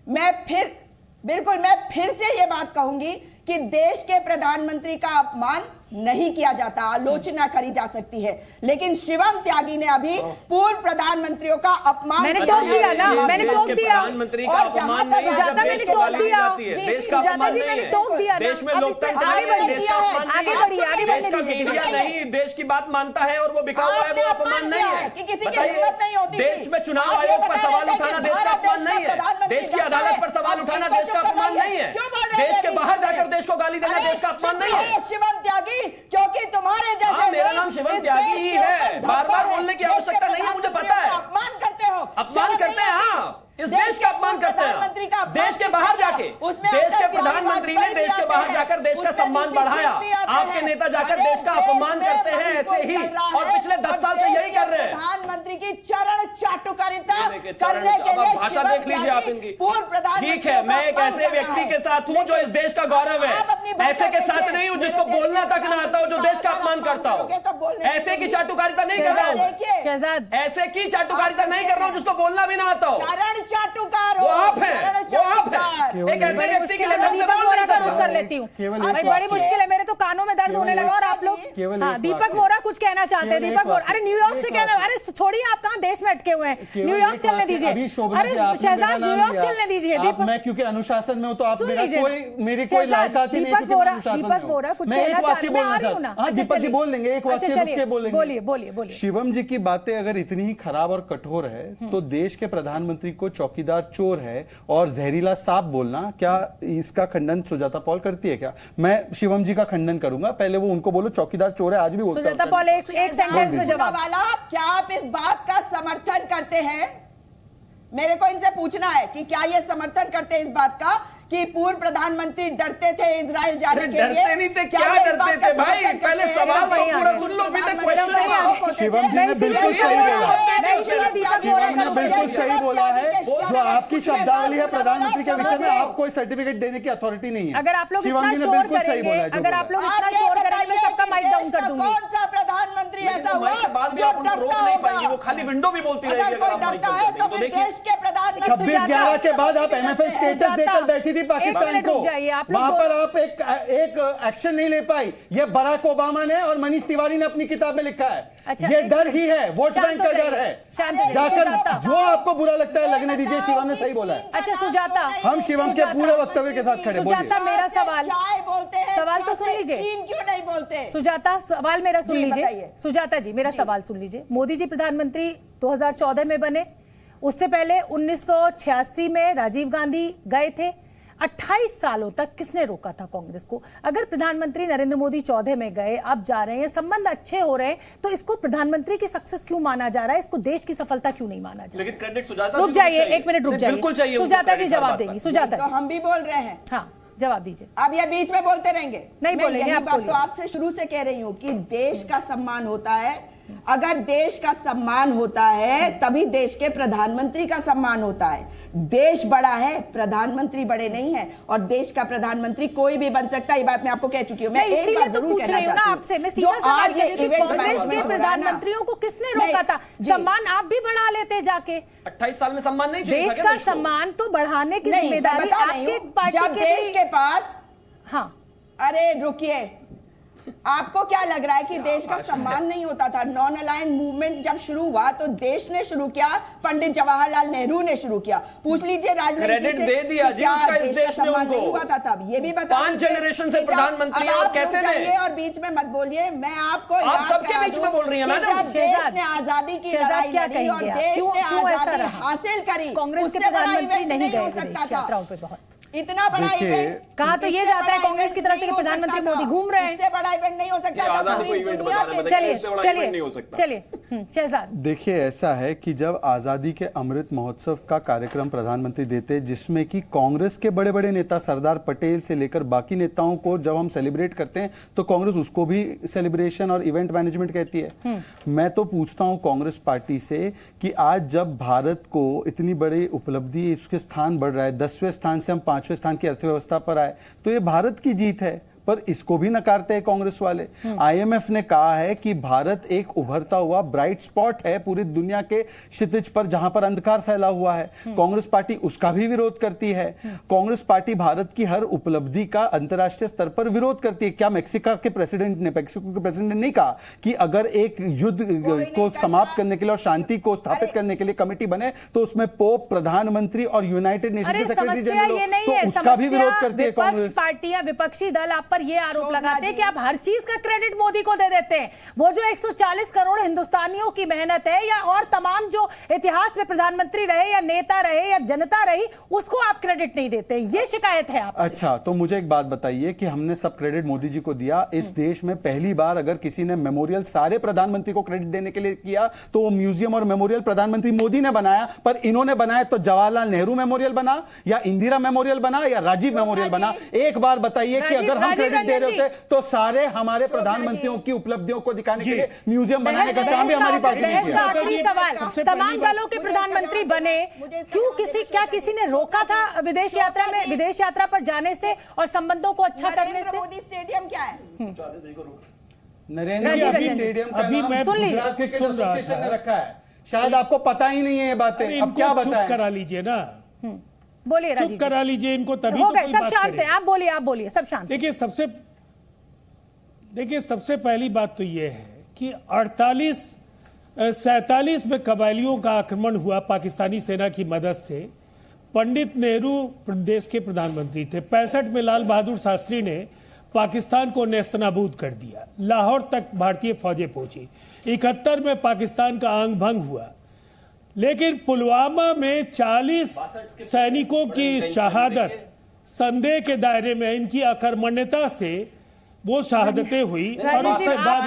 मैं फिर से ये बात कहूंगी कि देश के प्रधानमंत्री का अपमान नहीं किया जाता, आलोचना करी जा सकती है, लेकिन शिवम त्यागी ने अभी पूर्व प्रधानमंत्रियों का अपमान मैंने टोक दिया ना, मैंने टोक दिया। प्रधानमंत्री का अपमान नहीं है, सुजाता मैंने टोक दिया, सुजाता जी मैंने टोक दिया ना। देश में लोकतंत्र नहीं है, देश का अपमान नहीं है, देश का मीडिया नहीं देश की बात मानता है और वो बिका हुआ है, वो अपमान नहीं है। बताइए, देश में चुनाव आयोग पर सवाल उठाना देश का अपमान नहीं है, देश की अदालत पर सवाल उठाना देश का अपमान नहीं है, देश के बाहर जाकर देश को गाली देना देश का अपमान नहीं है। शिवम त्यागी, क्योंकि तुम्हारे जैसे मेरा नाम शिवम त्यागी ही है, बार बार बोलने की आवश्यकता नहीं है, मुझे पता है। अपमान करते हो, अपमान करते हैं। हाँ, इस देश का अपमान करते हैं। देश के बाहर जाके, देश के प्रधानमंत्री ने देश के बाहर जाकर देश का सम्मान बढ़ाया, आपके नेता जाकर देश का अपमान करते हैं ऐसे ही, और पिछले 10 साल से यही कर रहे हैं। प्रधानमंत्री की चरण चाटुकारिता करने के लिए भाषा देख लीजिए आप इनकी। ठीक है, मैं एक ऐसे व्यक्ति के साथ हूं जो इस देश का गौरव है, ऐसे के साथ नहीं हूं जिसको बोलना तक ना आता हो, जो देश का अपमान करता हो। ऐसे की चाटुकारिता नहीं कर रहा हूं, शहजाद, ऐसे की चाटुकारिता नहीं कर रहा हूं जिसको बोलना भी ना आता हो। चाटुकार वो आप हैं, वो आप हैं। एक ऐसे व्यक्ति के लिए दीपक वोरा का रुख कर लेती हूँ। भाई बड़ी मुश्किल है, मेरे तो कानों में दर्द होने लगा। और आप लोग, हाँ, दीपक वोरा कुछ कहना चाहते हैं। दीपक वोरा, अरे न्यूयॉर्क से कहना, अरे छोड़िए, आप कहाँ देश में अटके हुए हैं, न्यूयॉर्क चलने दीजिए। अरे शहजाद, न्यूयॉर्क चलने दीजिए। मैं क्योंकि अनुशासन में हूँ तो आप मेरी कोई लायकात ही नहीं है कि मैं अनुशासन में हूँ। दीपक वोरा कुछ मैं कहना एक वाक्य चाहते हैं। बोलना चाहता हूँ। हाँ, दीपक जी बोल लेंगे, एक वाक्य रुक के बोलेंगे। बोलिए बोलिए बोलिए। शिवम जी की बातें अगर इतनी ही खराब और कठोर है तो देश के प्रधानमंत्री को चौकीदार चोर है और जहरीला सांप बोलना, क्या इसका खंडन सुजाता पॉल करती है क्या? मैं शिवम जी का खंडन करूंगा, पहले वो उनको बोलो चौकीदार चोर है, आज भी बोलता हूं। सुजाता पॉल एक सेंटेंस में जवाब। क्या आप इस बात का समर्थन करते हैं? मेरे को इनसे पूछना है कि क्या ये समर्थन करते हैं इस बात का कि पूर्व प्रधानमंत्री डरते थे इजराइल जाने के लिए? डरते नहीं थे, क्या डरते थे भाई? पहले सवाल तो पूरा सुन लो, फिर क्वेश्चन। शिवम जी ने बिल्कुल सही बोला, शिवम ने बिल्कुल सही बोला है। जो आपकी शब्दावली है प्रधानमंत्री के विषय में, आप कोई सर्टिफिकेट देने की अथॉरिटी नहीं है। अगर आप लोग शिवम जी ने बिल्कुल सही बोला है। अगर आप लोग इतना शोर करेंगे, मैं सबका माइक डाउन कर दूंगी। कौन सा प्रधानमंत्री ऐसा हुआ बाद में आप उनको रोक नहीं पाएंगे, वो खाली विंडो भी बोलती रहेगी अगर आप माइक डाउन कर देंगे। तो देखिए, देश के प्रधानमंत्री 26/11 के बाद आप MFN स्टेटस देकर बैठी थी पाकिस्तान को, वहां पर आप एक एक्शन नहीं ले पाई। ये बराक ओबामा ने और मनीष तिवारी ने अपनी किताब में लिखा है। अच्छा, ये डर ही है, वोट बैंक का डर है। जाकर जो आपको बुरा लगता है लगने दीजिए, शिवम ने सही बोला है। अच्छा सुजाता, हम शिवम के पूरे वक्तव्य के साथ खड़े। सुजाता, मेरा सवाल, चाय बोलते हैं, सवाल तो सुन लीजिए। चीन क्यों नहीं बोलते? सुजाता, सवाल मेरा सुन लीजिए। बताइए। सुजाता जी, मेरा सवाल सुन लीजिए। मोदी जी प्रधानमंत्री 2014 में बने, उससे पहले 1986 में राजीव गांधी गए थे। 28 सालों तक किसने रोका था कांग्रेस को? अगर प्रधानमंत्री नरेंद्र मोदी 14 में गए, अब जा रहे हैं, संबंध अच्छे हो रहे हैं, तो इसको प्रधानमंत्री की सक्सेस क्यों माना जा रहा है? इसको देश की सफलता क्यों नहीं माना जा रहा? लेकिन क्रेडिट सुजाता, रुक जाइए, एक मिनट रुक जाइए। बिल्कुल चाहिए, सुजाता जी जवाब देंगी। सुजाता तो जी, हम भी बोल रहे हैं। हाँ जवाब दीजिए। अब ये बीच में बोलते रहेंगे? नहीं बोलेंगे, आप बोलिए। तो आपसे शुरू से कह रही हूँ कि देश का सम्मान होता है। अगर देश का सम्मान होता है तभी देश के प्रधानमंत्री का सम्मान होता है। देश बड़ा है, प्रधानमंत्री बड़े नहीं है, और देश का प्रधानमंत्री कोई भी बन सकता है। ये बात मैं आपको कह चुकी हूँ। मैं एक बात जरूर कहना चाहती हूँ आपसे, मैं सीधा सवाल कर रही हूँ कि कांग्रेस के प्रधानमंत्रियों को किसने रोका था? सम्मान आप भी बढ़ा लेते जाके। 28 साल में सम्मान नहीं, देश का सम्मान तो बढ़ाने की जिम्मेदारी आपके पार्टी जब देश के पास। हाँ, अरे रुकिए, आपको क्या लग रहा है कि देश का सम्मान नहीं होता था? नॉन अलाइंड मूवमेंट जब शुरू हुआ तो देश ने शुरू किया, पंडित जवाहरलाल नेहरू ने शुरू किया। पूछ लीजिए राजनीति से, क्रेडिट दे दिया जी उसका इस देश में उनको। नहीं हुआ था तब, ये भी बता 5 जनरेशन से प्रधानमंत्री और कैसे थे? और बीच में मत बोलिए, मैं आपको आप सबके बीच में बोल रही हैं मैडम। जब देश ने आजादी की लड़ाई लड़ी और देश ने आजादी हासिल करी, कांग्रेस के प्रधानमंत्री नहीं गए विदेश यात्राओं पे बहुत। इतना बड़ा इवेंट कहा तो ये जाता है कांग्रेस की तरफ से कि प्रधानमंत्री मोदी घूम रहे हैं। इससे बड़ा इवेंट नहीं हो सकता। आजादी को इवेंट बता रहे हैं, चलिए चलिए चलिए शहजाद। देखिए, ऐसा है कि जब आजादी के अमृत महोत्सव का कार्यक्रम प्रधानमंत्री देते, जिसमें कि कांग्रेस के बड़े बड़े नेता सरदार पटेल से लेकर बाकी नेताओं को जब हम सेलिब्रेट करते हैं तो कांग्रेस उसको भी सेलिब्रेशन और इवेंट मैनेजमेंट कहती है। मैं तो पूछता हूं कांग्रेस पार्टी से कि आज जब भारत को इतनी बड़ी उपलब्धि, इसके स्थान बढ़ रहा है, 10वें स्थान से हम 5वें स्थान की अर्थव्यवस्था पर आए, तो ये भारत की जीत है। पर इसको भी नकारते हैं कांग्रेस वाले। आईएमएफ ने कहा है कि भारत एक उभरता हुआ ब्राइट स्पॉट है पूरी दुनिया के क्षितिज पर, जहां पर अंधकार फैला हुआ है। कांग्रेस पार्टी उसका भी विरोध करती है। कांग्रेस पार्टी भारत की हर उपलब्धि का अंतर्राष्ट्रीय स्तर पर विरोध करती है। क्या मैक्सिको के प्रेसिडेंट ने कहा कि अगर एक युद्ध को समाप्त करने के लिए और शांति को स्थापित करने के लिए कमेटी बने तो उसमें पोप, प्रधानमंत्री और यूनाइटेड नेशन के सेक्रेटरी जनरल, तो उसका भी विरोध करती है कांग्रेस। पार्टियां, विपक्षी दल आप पर ये आरोप लगाते हैं कि आप हर चीज का क्रेडिट मोदी को दे देते हैं। वो जो 140 करोड़ हिंदुस्तानियों की मेहनत है या और तमाम जो इतिहास में प्रधानमंत्री रहे या नेता रहे या जनता रही, उसको आप क्रेडिट नहीं देते, ये शिकायत है आपसे। अच्छा, तो मुझे एक बात बताइए कि हमने सब क्रेडिट मोदी जी को दिया। इस देश में पहली बार अगर किसी ने मेमोरियल सारे प्रधानमंत्री को क्रेडिट देने के लिए किया तो वो म्यूजियम और मेमोरियल प्रधानमंत्री मोदी ने बनाया, पर इन्होंने बनाया तो जवाहरलाल नेहरू मेमोरियल बना या इंदिरा मेमोरियल बना या राजीव मेमोरियल बना। एक बार बताइए कि अगर हम क्रेडिट दे रहे होते तो सारे हमारे प्रधानमंत्रियों की उपलब्धियों को दिखाने के लिए म्यूजियम बनाने का काम भी हमारी पार्टी ने किया। आखिरी सवाल, तमाम दलों के प्रधानमंत्री बने, क्यों किसी ने रोका था विदेश यात्रा में, विदेश यात्रा पर जाने से और संबंधों को अच्छा करने से? मोदी स्टेडियम क्या है? नरेंद्र मोदी स्टेडियम का नाम गुजरात क्रिकेट एसोसिएशन ने रखा है। शायद आपको पता ही नहीं है ये बातें। अब क्या बताएं? करा लीजिए ना, बोलिए, चुप करा लीजिए इनको, तभी हो तो गए, कोई सब बात शांत करे। है। आप बोलिए, सब शांत। देखिए सबसे पहली बात तो ये है कि 47 में कबायलियों का आक्रमण हुआ पाकिस्तानी सेना की मदद से। पंडित नेहरू देश के प्रधानमंत्री थे। 65 में लाल बहादुर शास्त्री ने पाकिस्तान को नेस्तनाबूद कर दिया, लाहौर तक भारतीय फौजें पहुंची। 71 में पाकिस्तान का आंग भंग हुआ, लेकिन पुलवामा में 40 सैनिकों की शहादत संदेह के दायरे में, इनकी अकर्मण्यता से वो शहादतें हुई और उसके बाद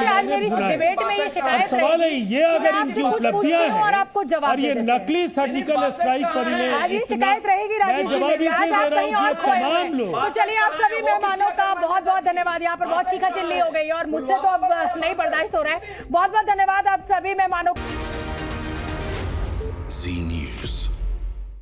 सवाल है ये अगर इनकी उपलब्धियां हैं और ये नकली सर्जिकल स्ट्राइक पर इन्हें शिकायत रहेगी राजीव जी, जवाब इसलिए दे रहा हूं कि तमाम लोग। तो चलिए, आप सभी मेहमानों का बहुत बहुत धन्यवाद। यहाँ पर बहुत चीखा चिल्ली हो गई और मुझसे तो अब नहीं बर्दाश्त हो रहा है। बहुत बहुत धन्यवाद आप सभी मेहमानों।